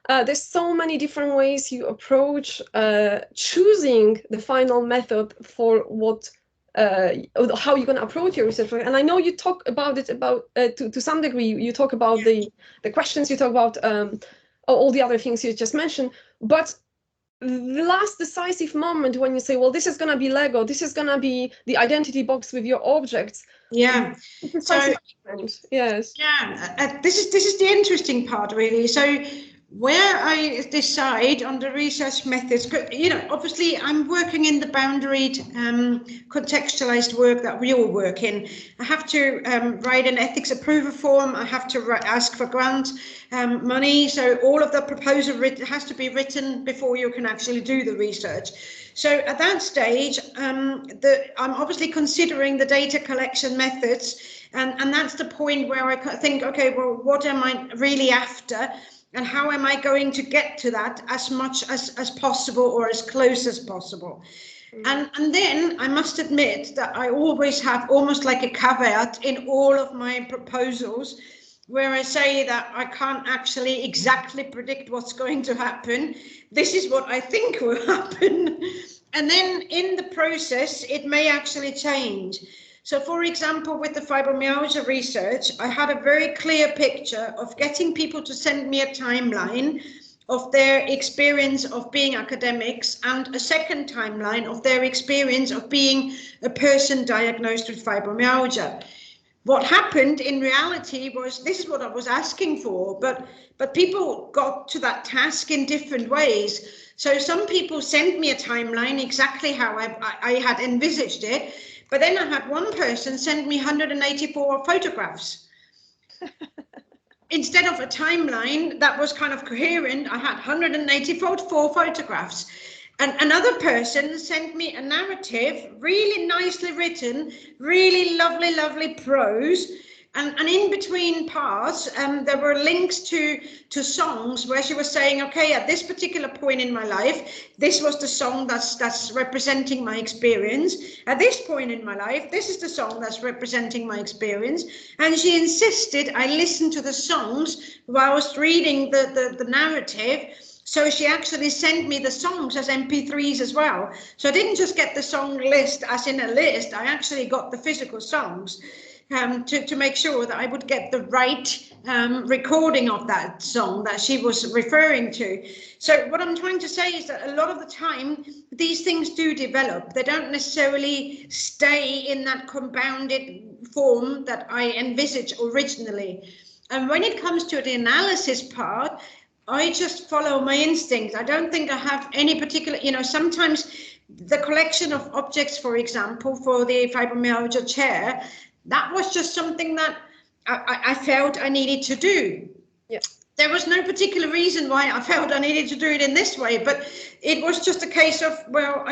there's so many different ways you approach choosing the final method for what how you're going to approach your research. And I know you talk about it to some degree. You talk about the questions, you talk about all the other things you just mentioned, but the last decisive moment when you say, well, this is going to be Lego, this is going to be the identity box with your objects. Yeah. So, yes. Yeah, this is the interesting part, really. So where I decide on the research methods, you know, obviously I'm working in the boundaried, contextualized work that we all work in. I have to write an ethics approval form. I have to ask for grant money. So all of the proposal has to be written before you can actually do the research. So at that stage, I'm obviously considering the data collection methods, and that's the point where I think, okay, well, what am I really after? And how am I going to get to that as much as possible, or as close as possible? And then I must admit that I always have almost like a caveat in all of my proposals, where I say that I can't actually exactly predict what's going to happen. This is what I think will happen. And then in the process, it may actually change. So, for example, with the fibromyalgia research, I had a very clear picture of getting people to send me a timeline of their experience of being academics, and a second timeline of their experience of being a person diagnosed with fibromyalgia. What happened in reality was, this is what I was asking for, but people got to that task in different ways. So some people sent me a timeline exactly how I had envisaged it. But then I had one person send me 184 photographs. Instead of a timeline that was kind of coherent, I had 184 photographs. And another person sent me a narrative, really nicely written, really lovely prose. And in between parts, there were links to songs where she was saying, okay, at this particular point in my life, this was the song that's representing my experience. At this point in my life, this is the song that's representing my experience. And she insisted I listen to the songs while I was reading the narrative. So she actually sent me the songs as MP3s as well. So I didn't just get the song list as in a list, I actually got the physical songs. To make sure that I would get the right recording of that song that she was referring to. So what I'm trying to say is that a lot of the time, these things do develop. They don't necessarily stay in that compounded form that I envisaged originally. And when it comes to the analysis part, I just follow my instincts. I don't think I have any particular, you know, sometimes the collection of objects, for example, for the fibromyalgia chair, that was just something that I felt I needed to do. Yeah. There was no particular reason why I felt I needed to do it in this way, but it was just a case of, well,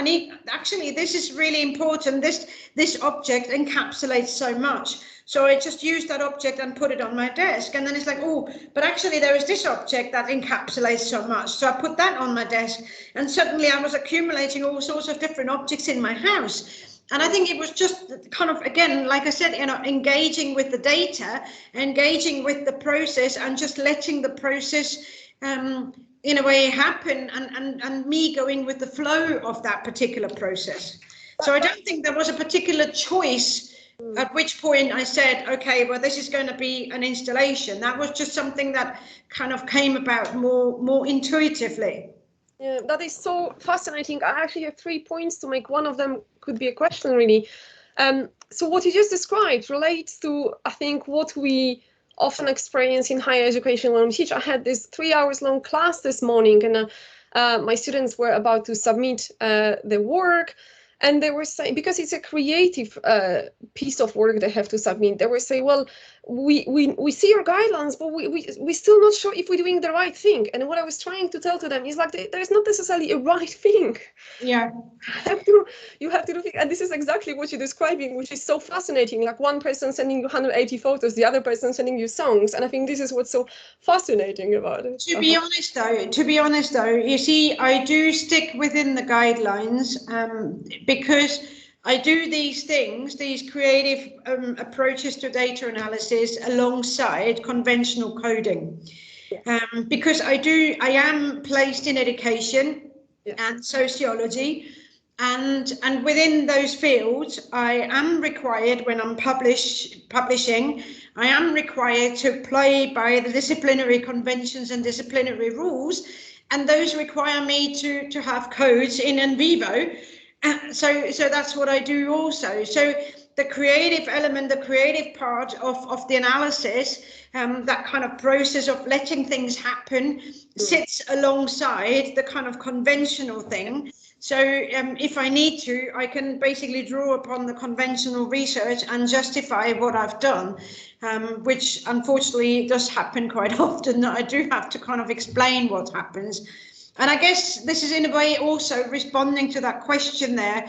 actually, this is really important. This object encapsulates so much. So I just used that object and put it on my desk. And then it's like, oh, but actually there is this object that encapsulates so much. So I put that on my desk, and suddenly I was accumulating all sorts of different objects in my house. And I think it was just kind of, again, like I said, you know, engaging with the data, engaging with the process, and just letting the process, in a way, happen, and me going with the flow of that particular process. So I don't think there was a particular choice at which point I said, okay, well, this is going to be an installation. That was just something that kind of came about more intuitively. Yeah, that is so fascinating. I actually have 3 points to make. One of them could be a question, really. So what you just described relates to, I think, what we often experience in higher education when we teach. I had this 3 hours long class this morning, and my students were about to submit the work. And they were saying, because it's a creative piece of work they have to submit, they were saying, well, we see your guidelines, but we're still not sure if we're doing the right thing. And what I was trying to tell to them is like, there's not necessarily a right thing. Yeah. You have to do things. And this is exactly what you're describing, which is so fascinating. Like one person sending you 180 photos, the other person sending you songs. And I think this is what's so fascinating about it. To be honest though, you see, I do stick within the guidelines because I do these things, these creative approaches to data analysis alongside conventional coding. Because I am placed in education and sociology, and within those fields, I am required, when I'm publishing, I am required to play by the disciplinary conventions and disciplinary rules, and those require me to have codes in vivo. So that's what I do also. So the creative element, the creative part of the analysis, that kind of process of letting things happen sits alongside the kind of conventional thing. So if I need to, I can basically draw upon the conventional research and justify what I've done, which unfortunately does happen quite often, that I do have to kind of explain what happens. And I guess this is in a way also responding to that question there,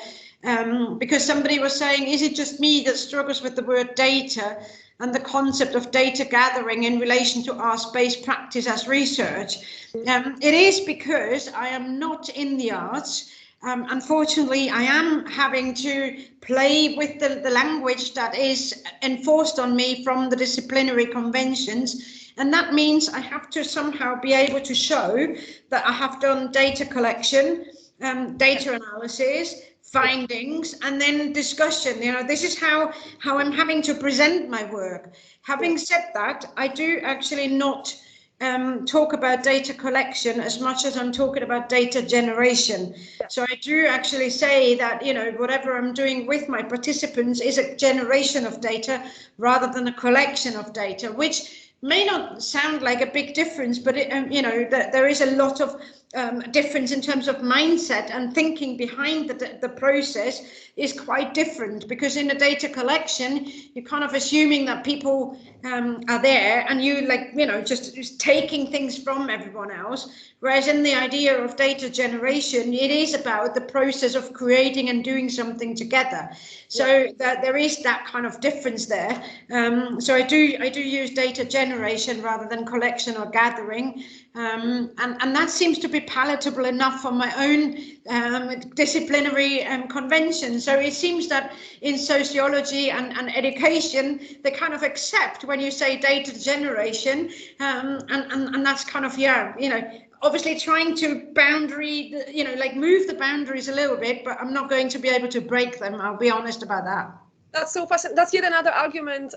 because somebody was saying, is it just me that struggles with the word data and the concept of data gathering in relation to arts-based practice as research? It is because I am not in the arts. Unfortunately, I am having to play with the language that is enforced on me from the disciplinary conventions. And that means I have to somehow be able to show that I have done data collection, data analysis, findings, and then discussion. You know, this is how I'm having to present my work. Having said that, I do actually not talk about data collection as much as I'm talking about data generation. So I do actually say that, you know, whatever I'm doing with my participants is a generation of data rather than a collection of data, which may not sound like a big difference, but you know, there is a lot of difference in terms of mindset, and thinking behind the process is quite different, because in the data collection, you're kind of assuming that people are there and you, like, you know, just taking things from everyone else. Whereas in the idea of data generation, it is about the process of creating and doing something together. So that there is that kind of difference there. So I do use data generation rather than collection or gathering. And that seems to be palatable enough for my own disciplinary convention. So it seems that in sociology and education, they kind of accept when you say data generation, and that's kind of, yeah, you know, obviously trying to boundary, you know, like move the boundaries a little bit, but I'm not going to be able to break them. I'll be honest about that. That's so fascinating. That's yet another argument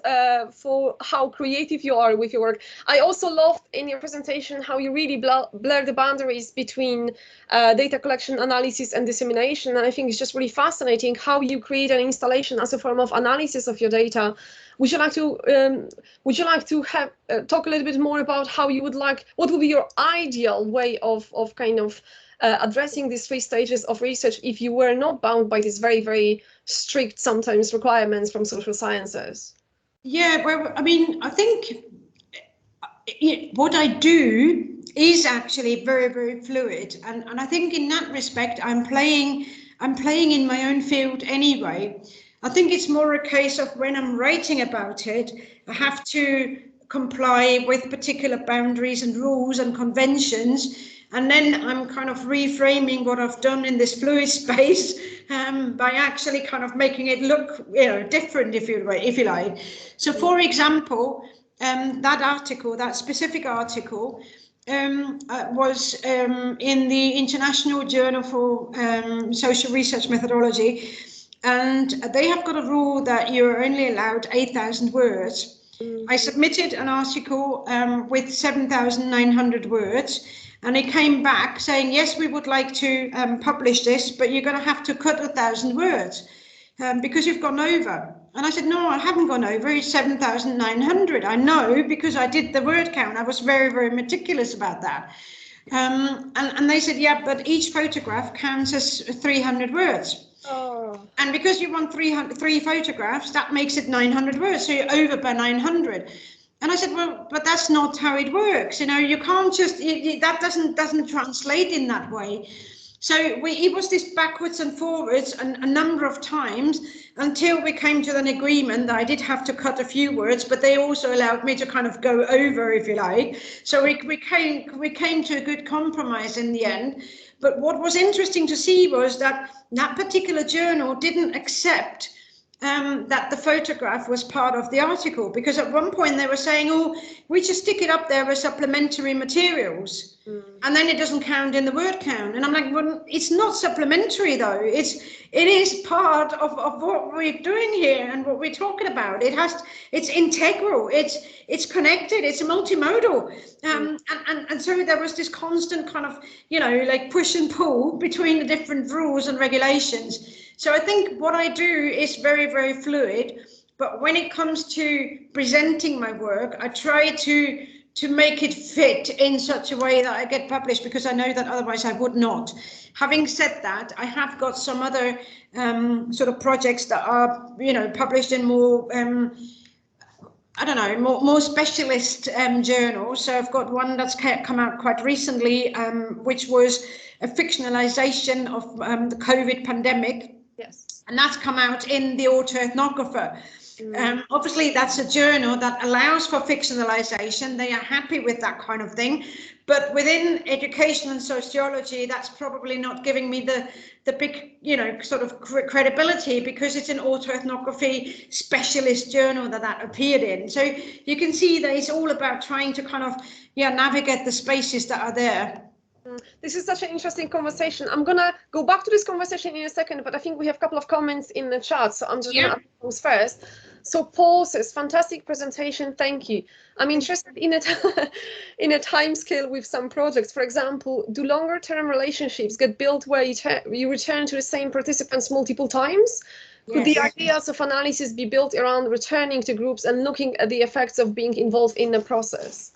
for how creative you are with your work. I also loved in your presentation how you really blur the boundaries between data collection, analysis, and dissemination. And I think it's just really fascinating how you create an installation as a form of analysis of your data. Would you like to have talk a little bit more about how you would like, what would be your ideal way of kind of addressing these 3 stages of research if you were not bound by these very, very strict sometimes requirements from social sciences? Yeah, well, I mean, I think what I do is actually very, very fluid, and I think in that respect I'm playing in my own field anyway. I think it's more a case of when I'm writing about it, I have to comply with particular boundaries and rules and conventions, and then I'm kind of reframing what I've done in this fluid space by actually kind of making it look, you know, different, if you like. So, for example, that specific article was in the International Journal for Social Research Methodology, and they have got a rule that you're only allowed 8,000 words. I submitted an article with 7,900 words, and it came back saying, yes, we would like to publish this, but you're going to have to cut 1,000 words because you've gone over. And I said, no, I haven't gone over. It's 7,900. I know, because I did the word count. I was very, very meticulous about that. And they said, yeah, but each photograph counts as 300 words. Oh. And because you want 3 photographs, that makes it 900 words. So you're over by 900. And I said, well, but that's not how it works. You know, you can't just, that doesn't translate in that way. So it was this backwards and forwards a number of times until we came to an agreement that I did have to cut a few words, but they also allowed me to kind of go over, if you like. So we came to a good compromise in the end. But what was interesting to see was that that particular journal didn't accept that the photograph was part of the article, because at one point they were saying, oh, we just stick it up there as supplementary materials, and then it doesn't count in the word count. And I'm like, well, it's not supplementary though. It is part of what we're doing here and what we're talking about. It's integral, it's connected, it's multimodal. And so there was this constant kind of, you know, like push and pull between the different rules and regulations. So I think what I do is very, very fluid, but when it comes to presenting my work, I try to make it fit in such a way that I get published, because I know that otherwise I would not. Having said that, I have got some other sort of projects that are, you know, published in more, I don't know, more specialist journals. So I've got one that's come out quite recently, which was a fictionalization of the COVID pandemic. Yes. And that's come out in the Autoethnographer. Obviously, that's a journal that allows for fictionalization. They are happy with that kind of thing. But within education and sociology, that's probably not giving me the big, you know, sort of credibility, because it's an autoethnography specialist journal that appeared in. So you can see that it's all about trying to kind of, navigate the spaces that are there. This is such an interesting conversation. I'm going to go back to this conversation in a second, but I think we have a couple of comments in the chat, so I'm just going to ask those first. So Paul says, fantastic presentation, thank you. I'm interested in a time scale with some projects. For example, do longer term relationships get built where you return to the same participants multiple times? Could the ideas of analysis be built around returning to groups and looking at the effects of being involved in the process?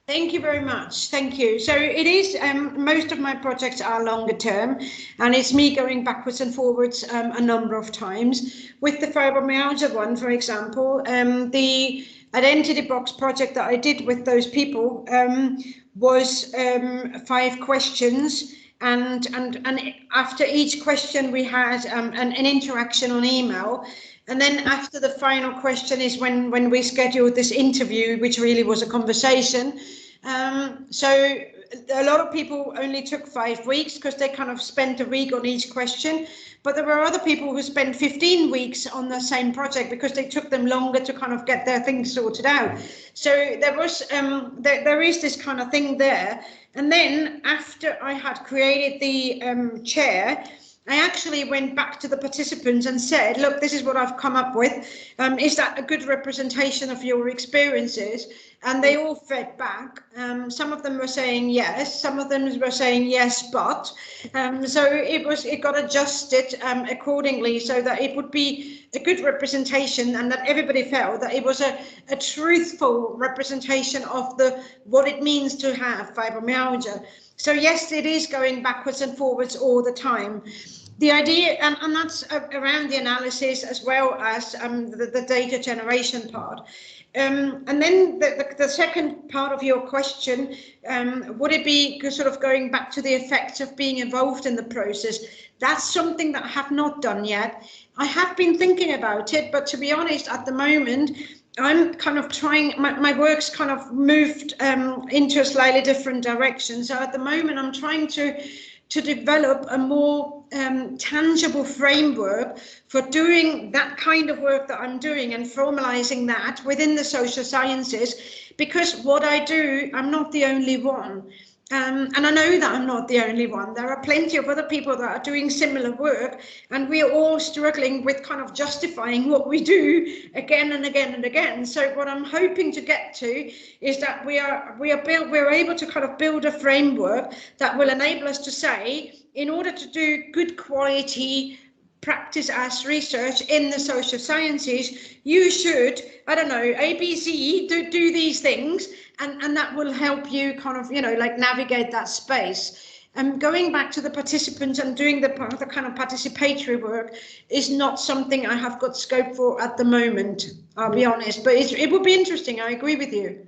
Thank you very much. Thank you. So it is, most of my projects are longer term, and it's me going backwards and forwards a number of times. With the fibromyalgia one, for example, the identity box project that I did with those people was 5 questions. And after each question, we had an interaction on email. And then after the final question is when we scheduled this interview, which really was a conversation. So a lot of people only took 5 weeks because they kind of spent a week on each question. But there were other people who spent 15 weeks on the same project because they took them longer to kind of get their things sorted out. So there was there is this kind of thing there. And then after I had created the chair, I actually went back to the participants and said, look, this is what I've come up with. Is that a good representation of your experiences? And they all fed back. Some of them were saying yes, some of them were saying yes, but. So it got adjusted accordingly so that it would be a good representation and that everybody felt that it was a truthful representation of what it means to have fibromyalgia. So yes, it is going backwards and forwards all the time. The idea, and that's around the analysis as well as the data generation part. And then the second part of your question, would it be sort of going back to the effects of being involved in the process? That's something that I have not done yet. I have been thinking about it, but to be honest, at the moment, I'm kind of trying, my work's kind of moved into a slightly different direction. So at the moment, I'm trying to develop a more tangible framework for doing that kind of work that I'm doing and formalizing that within the social sciences, because what I do, I'm not the only one. And I know that I'm not the only one. There are plenty of other people that are doing similar work, and we're all struggling with kind of justifying what we do again and again and again. So what I'm hoping to get to is that we're able to kind of build a framework that will enable us to say, in order to do good quality practice as research in the social sciences, you should, I don't know, ABC, do these things, and that will help you kind of, like navigate that space. Going back to the participants and doing the kind of participatory work is not something I have got scope for at the moment, I'll be honest, but it will be interesting. I agree with you.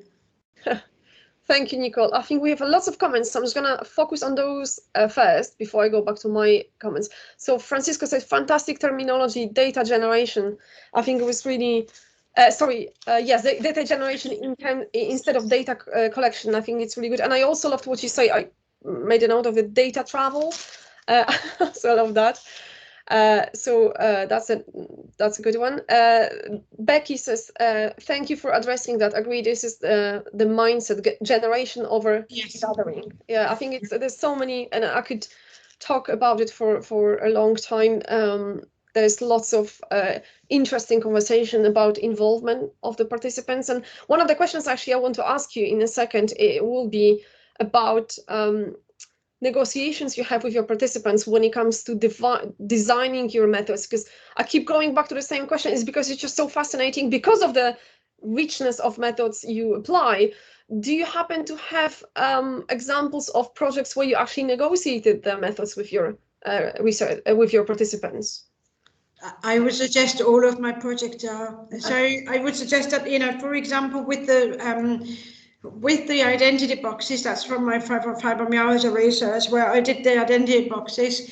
Thank you, Nicole. I think we have lots of comments, so I'm just going to focus on those first before I go back to my comments. So Francisco said, fantastic terminology, data generation. I think it was really, yes, data generation instead of data collection. I think it's really good. And I also loved what you say. I made a note of it, data travel. So I love that. That's a good one. Becky says, thank you for addressing that. Agree, this is the mindset, generation over gathering. Yeah, I think there's so many, and I could talk about it for a long time. There's lots of interesting conversation about involvement of the participants. And one of the questions actually I want to ask you in a second, it will be about negotiations you have with your participants when it comes to designing your methods, because I keep going back to the same question, is because it's just so fascinating because of the richness of methods you apply. Do you happen to have examples of projects where you actually negotiated the methods with your research with your participants? I would suggest all of my projects are. So I would suggest that, for example, with the identity boxes, that's from my fibromyalgia research, where I did the identity boxes.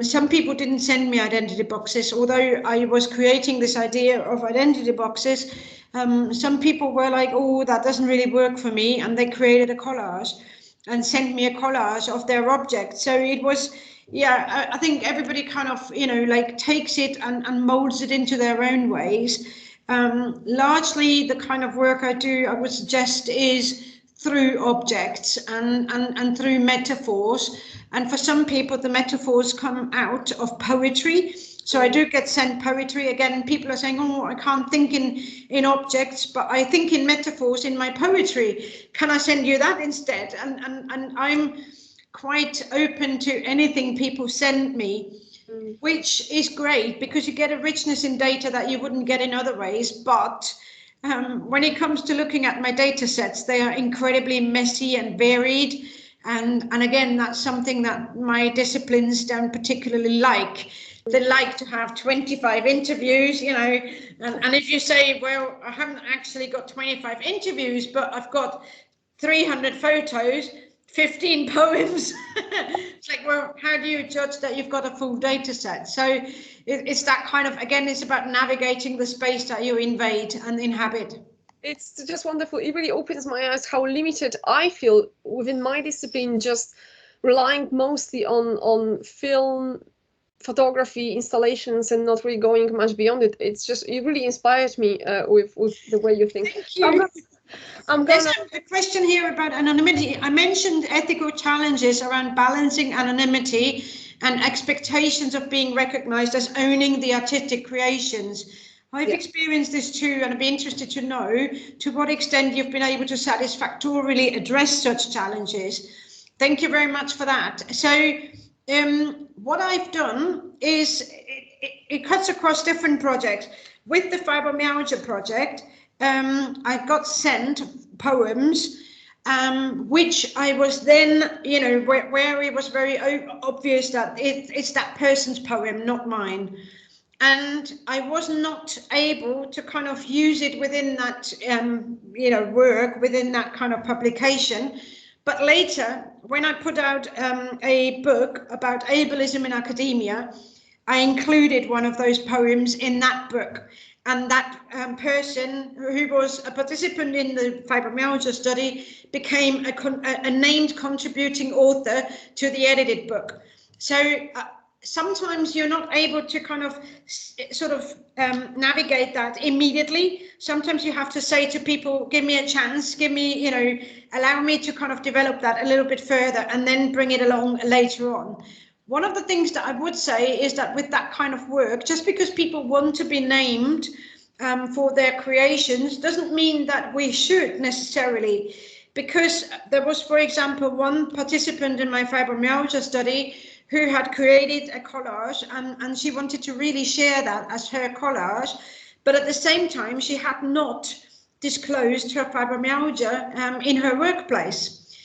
Some people didn't send me identity boxes, although I was creating this idea of identity boxes. Some people were like, oh, that doesn't really work for me, and they created a collage and sent me a collage of their objects. So it was, I think everybody kind of, like takes it and molds it into their own ways. Largely the kind of work I do, I would suggest, is through objects and through metaphors. And for some people, the metaphors come out of poetry. So I do get sent poetry. Again, people are saying, oh, I can't think in objects, but I think in metaphors in my poetry. Can I send you that instead? And I'm quite open to anything people send me, which is great because you get a richness in data that you wouldn't get in other ways. But when it comes to looking at my data sets, they are incredibly messy and varied. And again, that's something that my disciplines don't particularly like. They like to have 25 interviews, and if you say, well, I haven't actually got 25 interviews, but I've got 300 photos, 15 poems. It's like, well, how do you judge that you've got a full data set? So it's that kind of, again, it's about navigating the space that you invade and inhabit. It's just wonderful. It really opens my eyes how limited I feel within my discipline, just relying mostly on film, photography, installations, and not really going much beyond it. It's just, it really inspired me with the way you think. Thank you. There's a question here about anonymity. I mentioned ethical challenges around balancing anonymity and expectations of being recognized as owning the artistic creations. I've experienced this too, and I'd be interested to know to what extent you've been able to satisfactorily address such challenges. Thank you very much for that. So what I've done is it cuts across different projects. With the fibromyalgia project, I got sent poems, which I was then, where it was very obvious that it's that person's poem, not mine. And I was not able to kind of use it within that, work, within that kind of publication. But later, when I put out a book about ableism in academia, I included one of those poems in that book. And that person who was a participant in the fibromyalgia study became a named contributing author to the edited book. So sometimes you're not able to kind of sort of navigate that immediately. Sometimes you have to say to people, give me a chance, give me, you know, allow me to kind of develop that a little bit further and then bring it along later on. One of the things that I would say is that with that kind of work, just because people want to be named for their creations doesn't mean that we should necessarily, because there was, for example, one participant in my fibromyalgia study who had created a collage and she wanted to really share that as her collage, but at the same time she had not disclosed her fibromyalgia in her workplace.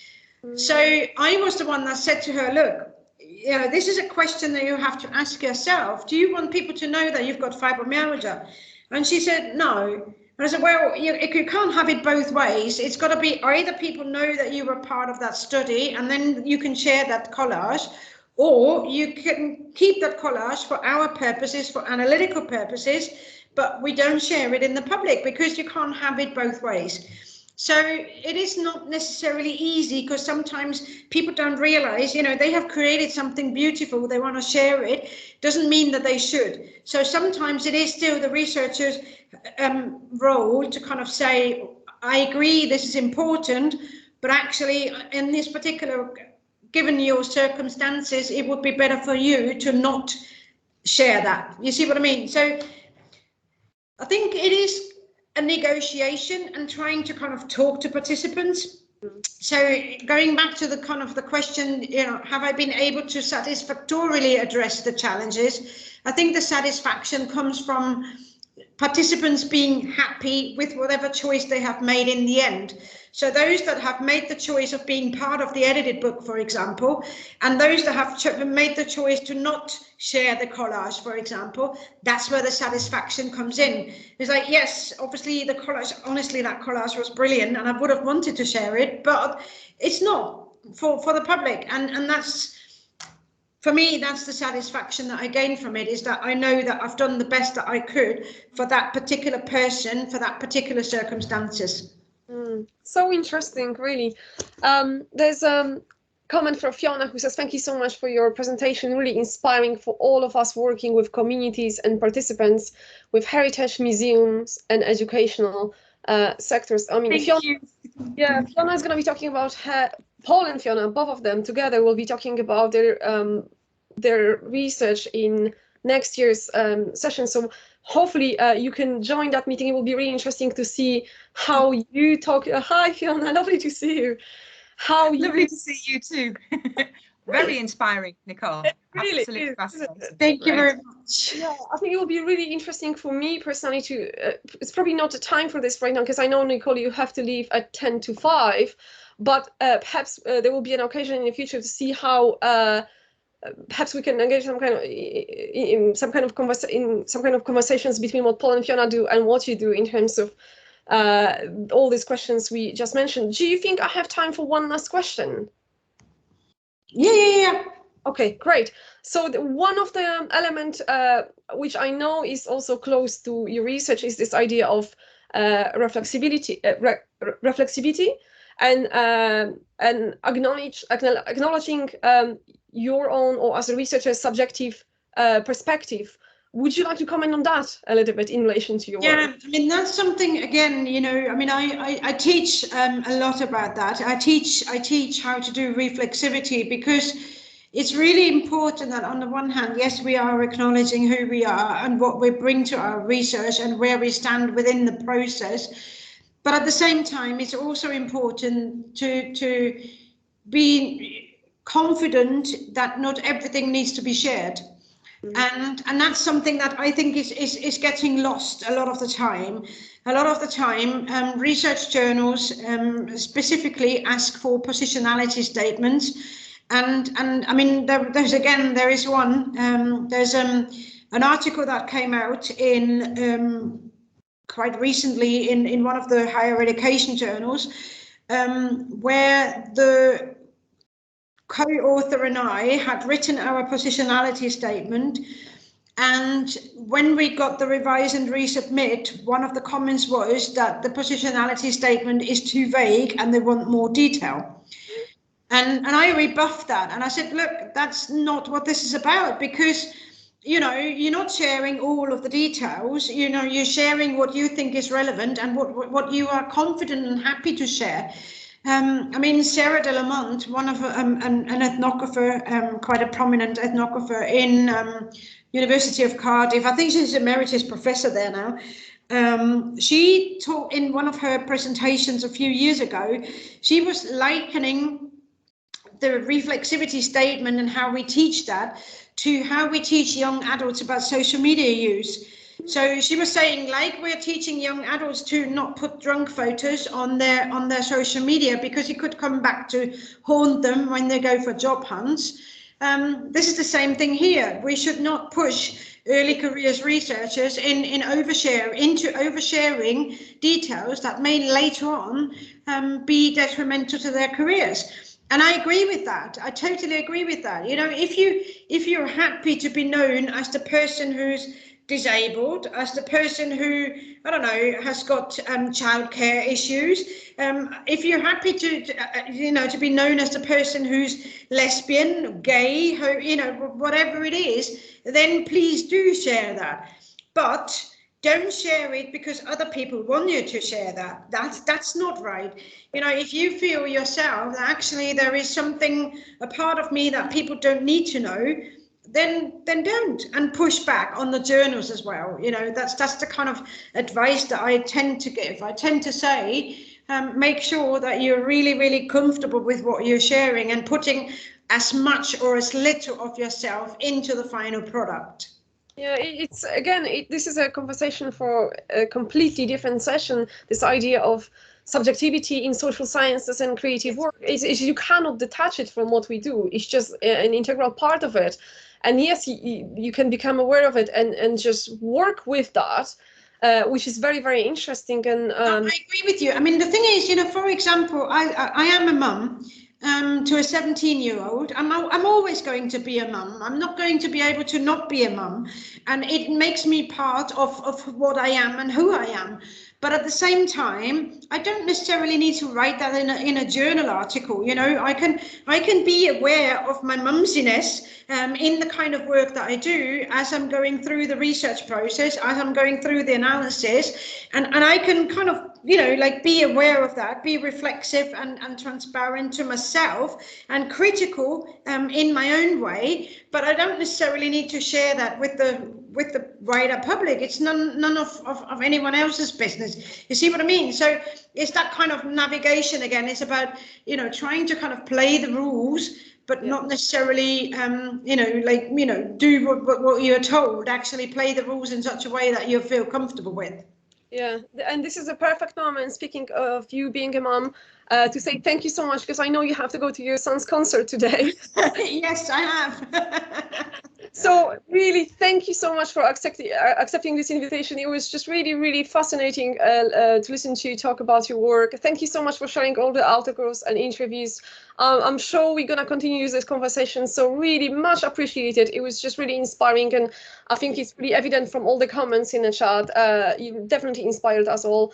So I was the one that said to her, look, you know, this is a question that you have to ask yourself. Do you want people to know that you've got fibromyalgia? And she said, no. And I said, well, you can't have it both ways. It's got to be either people know that you were part of that study and then you can share that collage, or you can keep that collage for our purposes, for analytical purposes, but we don't share it in the public because you can't have it both ways. So it is not necessarily easy, because sometimes people don't realize, you know, they have created something beautiful, they want to share it, doesn't mean that they should. So sometimes it is still the researcher's role to kind of say, I agree, this is important, but actually in this particular, given your circumstances, it would be better for you to not share that. You see what I mean? So I think it is a negotiation and trying to kind of talk to participants. So going back to the kind of the question, you know, have I been able to satisfactorily address the challenges? I think the satisfaction comes from participants being happy with whatever choice they have made in the end. So those that have made the choice of being part of the edited book, for example, and those that have made the choice to not share the collage, for example, that's where the satisfaction comes in. It's like, yes, obviously the collage, honestly, that collage was brilliant and I would have wanted to share it, but it's not for the public. And that's, for me, that's the satisfaction that I gain from it, is that I know that I've done the best that I could for that particular person, for that particular circumstances. So interesting, really. There's a comment from Fiona who says, thank you so much for your presentation, really inspiring for all of us working with communities and participants with heritage museums and educational sectors. I mean, Fiona is going to be talking about Paul and Fiona, both of them together will be talking about their research in next year's session. So hopefully you can join that meeting. It will be really interesting to see how you talk. Hi, Fiona, lovely to see you. Lovely to see you too. Very inspiring, Nicole. Really absolutely fascinating. Thank you very much. Yeah, I think it will be really interesting for me personally to, it's probably not the time for this right now, because I know, Nicole, you have to leave at 10 to 5, but perhaps there will be an occasion in the future to see how perhaps we can engage in some kind of conversations between what Paul and Fiona do and what you do in terms of all these questions we just mentioned. Do you think I have time for one last question? Yeah. Okay, great. So one of the elements which I know is also close to your research is this idea of reflexivity and acknowledging your own, or as a researcher, subjective perspective. Would you like to comment on that a little bit in relation to your work? Yeah, I mean, that's something, again, you know, I mean, I teach a lot about that. I teach how to do reflexivity, because it's really important that on the one hand, yes, we are acknowledging who we are and what we bring to our research and where we stand within the process. But at the same time, it's also important to be confident that not everything needs to be shared. And that's something that I think is getting lost a lot of the time. A lot of the time, research journals specifically ask for positionality statements. And I mean, there is one. There's an article that came out in quite recently in one of the higher education journals, where the co-author and I had written our positionality statement, and when we got the revise and resubmit, one of the comments was that the positionality statement is too vague and they want more detail. And I rebuffed that, and I said, look, that's not what this is about, because you're not sharing all of the details. You're sharing what you think is relevant and what you are confident and happy to share. I mean, Sarah de Lamont, one of an ethnographer, quite a prominent ethnographer in University of Cardiff. I think she's emeritus professor there now. She taught in one of her presentations a few years ago. She was likening the reflexivity statement and how we teach that to how we teach young adults about social media use. So she was saying, like, we're teaching young adults to not put drunk photos on their social media because it could come back to haunt them when they go for job hunts. This is the same thing here. We should not push early careers researchers into oversharing details that may later on be detrimental to their careers. And I agree with that. I totally agree with that. If you're happy to be known as the person who's disabled, as the person who, I don't know, has got childcare issues, if you're happy to be known as the person who's lesbian, gay, whatever it is, then please do share that. But don't share it because other people want you to share that. That's not right. If you feel yourself that actually there is a part of me that people don't need to know, then don't, and push back on the journals as well. That's the kind of advice that I tend to give. I tend to say, make sure that you're really, really comfortable with what you're sharing and putting as much or as little of yourself into the final product. Yeah, it's again, this is a conversation for a completely different session. This idea of subjectivity in social sciences and creative work is you cannot detach it from what we do. It's just an integral part of it. And yes, you can become aware of it and just work with that, which is very, very interesting. And I agree with you. I mean, the thing is, for example, I am a mum. To a 17-year-old, I'm always going to be a mum. I'm not going to be able to not be a mum, and it makes me part of what I am and who I am. But at the same time, I don't necessarily need to write that in a journal article. I can be aware of my mumsiness in the kind of work that I do as I'm going through the research process, as I'm going through the analysis, and I can kind of be aware of that, be reflexive and transparent to myself and critical in my own way. But I don't necessarily need to share that with the wider public. It's none of anyone else's business. You see what I mean? So it's that kind of navigation again. It's about trying to kind of play the rules, but not necessarily do what you're told. Actually play the rules in such a way that you feel comfortable with. Yeah, and this is a perfect moment, speaking of you being a mom, to say thank you so much, because I know you have to go to your son's concert today. Yes, I have. So really, thank you so much for accepting this invitation. It was just really, really fascinating to listen to you talk about your work. Thank you so much for sharing all the articles and interviews. I'm sure we're going to continue this conversation, so really much appreciated. It was just really inspiring, and I think it's really evident from all the comments in the chat. You definitely inspired us all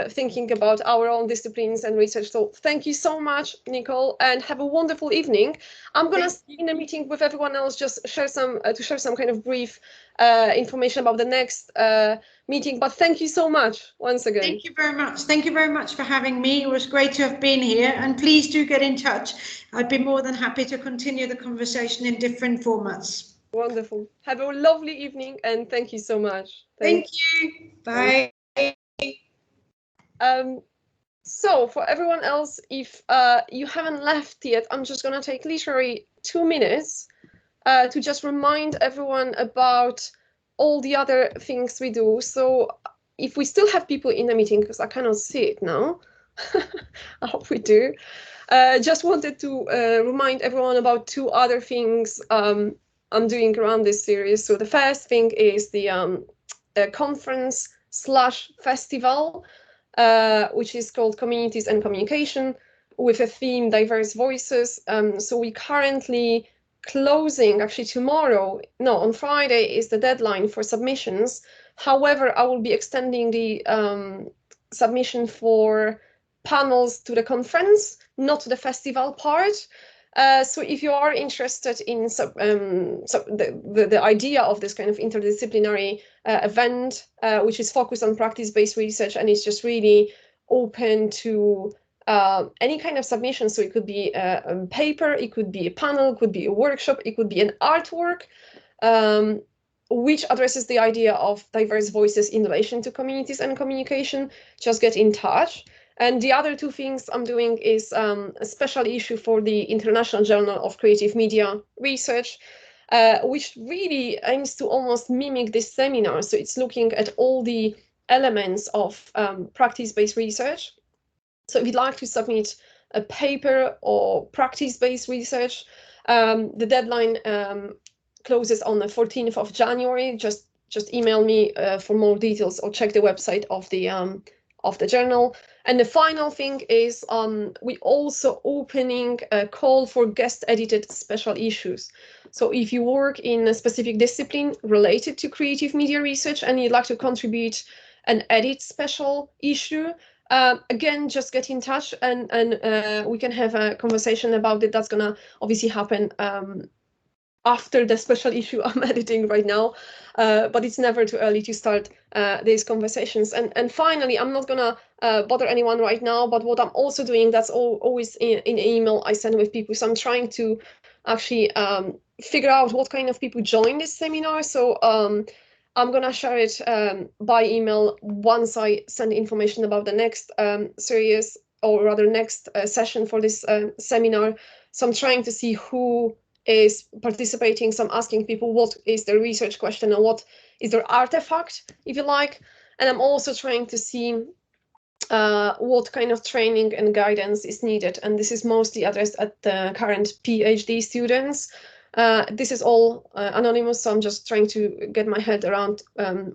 thinking about our own disciplines and research. So thank you so much, Nicole, and have a wonderful evening. I'm going to stay in a meeting with everyone else, just share some kind of brief information about the next meeting. But thank you so much once again. Thank you very much. Thank you very much for having me. It was great to have been here, and please do get in touch. I'd be more than happy to continue the conversation in different formats. Wonderful. Have a lovely evening, and thank you so much. Thank you. Bye. So for everyone else, if you haven't left yet, I'm just going to take literally 2 minutes to just remind everyone about all the other things we do. So if we still have people in the meeting, because I cannot see it now, I hope we do. Just wanted to remind everyone about 2 other things I'm doing around this series. So the first thing is the conference/festival, which is called Communities and Communication, with a theme Diverse Voices. So we currently closing, actually tomorrow, no, on Friday is the deadline for submissions. However, I will be extending the submission for panels to the conference, not to the festival part. So if you are interested in the idea of this kind of interdisciplinary event, which is focused on practice-based research and is just really open to any kind of submission. So it could be a paper, it could be a panel, it could be a workshop, it could be an artwork, which addresses the idea of diverse voices in relation to communities and communication. Just get in touch. And the other two things I'm doing is a special issue for the International Journal of Creative Media Research, which really aims to almost mimic this seminar. So it's looking at all the elements of practice-based research. So if you'd like to submit a paper or practice-based research, the deadline closes on the 14th of January. Just email me for more details or check the website of the journal. And the final thing is we also opening a call for guest edited special issues. So if you work in a specific discipline related to creative media research and you'd like to contribute an edit special issue, again, just get in touch and we can have a conversation about it. That's gonna obviously happen after the special issue I'm editing right now, but it's never too early to start these conversations. And finally, I'm not gonna bother anyone right now, but what I'm also doing, that's always in an email I send with people. So I'm trying to actually figure out what kind of people join this seminar. So I'm gonna share it by email once I send information about the next series, or rather next session for this seminar. So I'm trying to see who is participating. So I'm asking people what is their research question and what is their artifact, if you like. And I'm also trying to see what kind of training and guidance is needed. And this is mostly addressed at the current PhD students. This is all anonymous, so I'm just trying to get my head around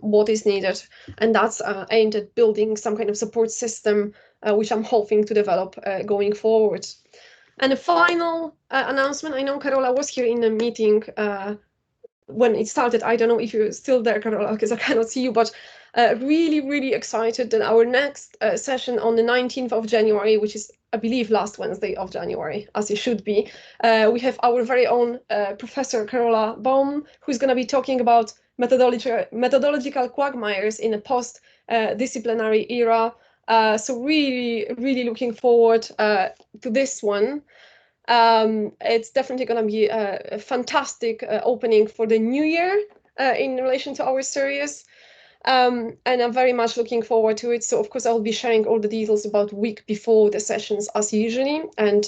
what is needed. And that's aimed at building some kind of support system, which I'm hoping to develop going forward. And a final announcement, I know Carola was here in the meeting when it started. I don't know if you're still there, Carola, because I cannot see you, but really, really excited that our next session on the 19th of January, which is, I believe, last Wednesday of January, as it should be, we have our very own Professor Carola Baum, who's going to be talking about methodological quagmires in a post-disciplinary era. So really, really looking forward to this one. It's definitely going to be a fantastic opening for the new year in relation to our series. And I'm very much looking forward to it. So of course, I'll be sharing all the details about week before the sessions as usually. And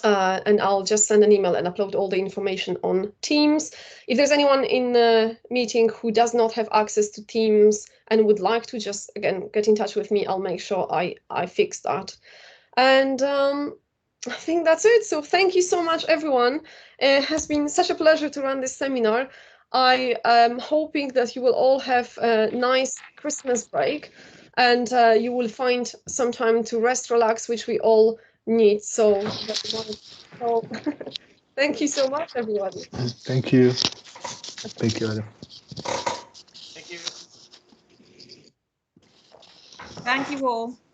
I'll just send an email and upload all the information on Teams. If there's anyone in the meeting who does not have access to Teams and would like to, just again get in touch with me, I'll make sure I fix that. And I think that's it. So thank you so much, everyone. It has been such a pleasure to run this seminar. I am hoping that you will all have a nice Christmas break and you will find some time to rest, relax, which we all need. So thank you so much, everybody. Thank you. Thank you, Adam. Thank you all.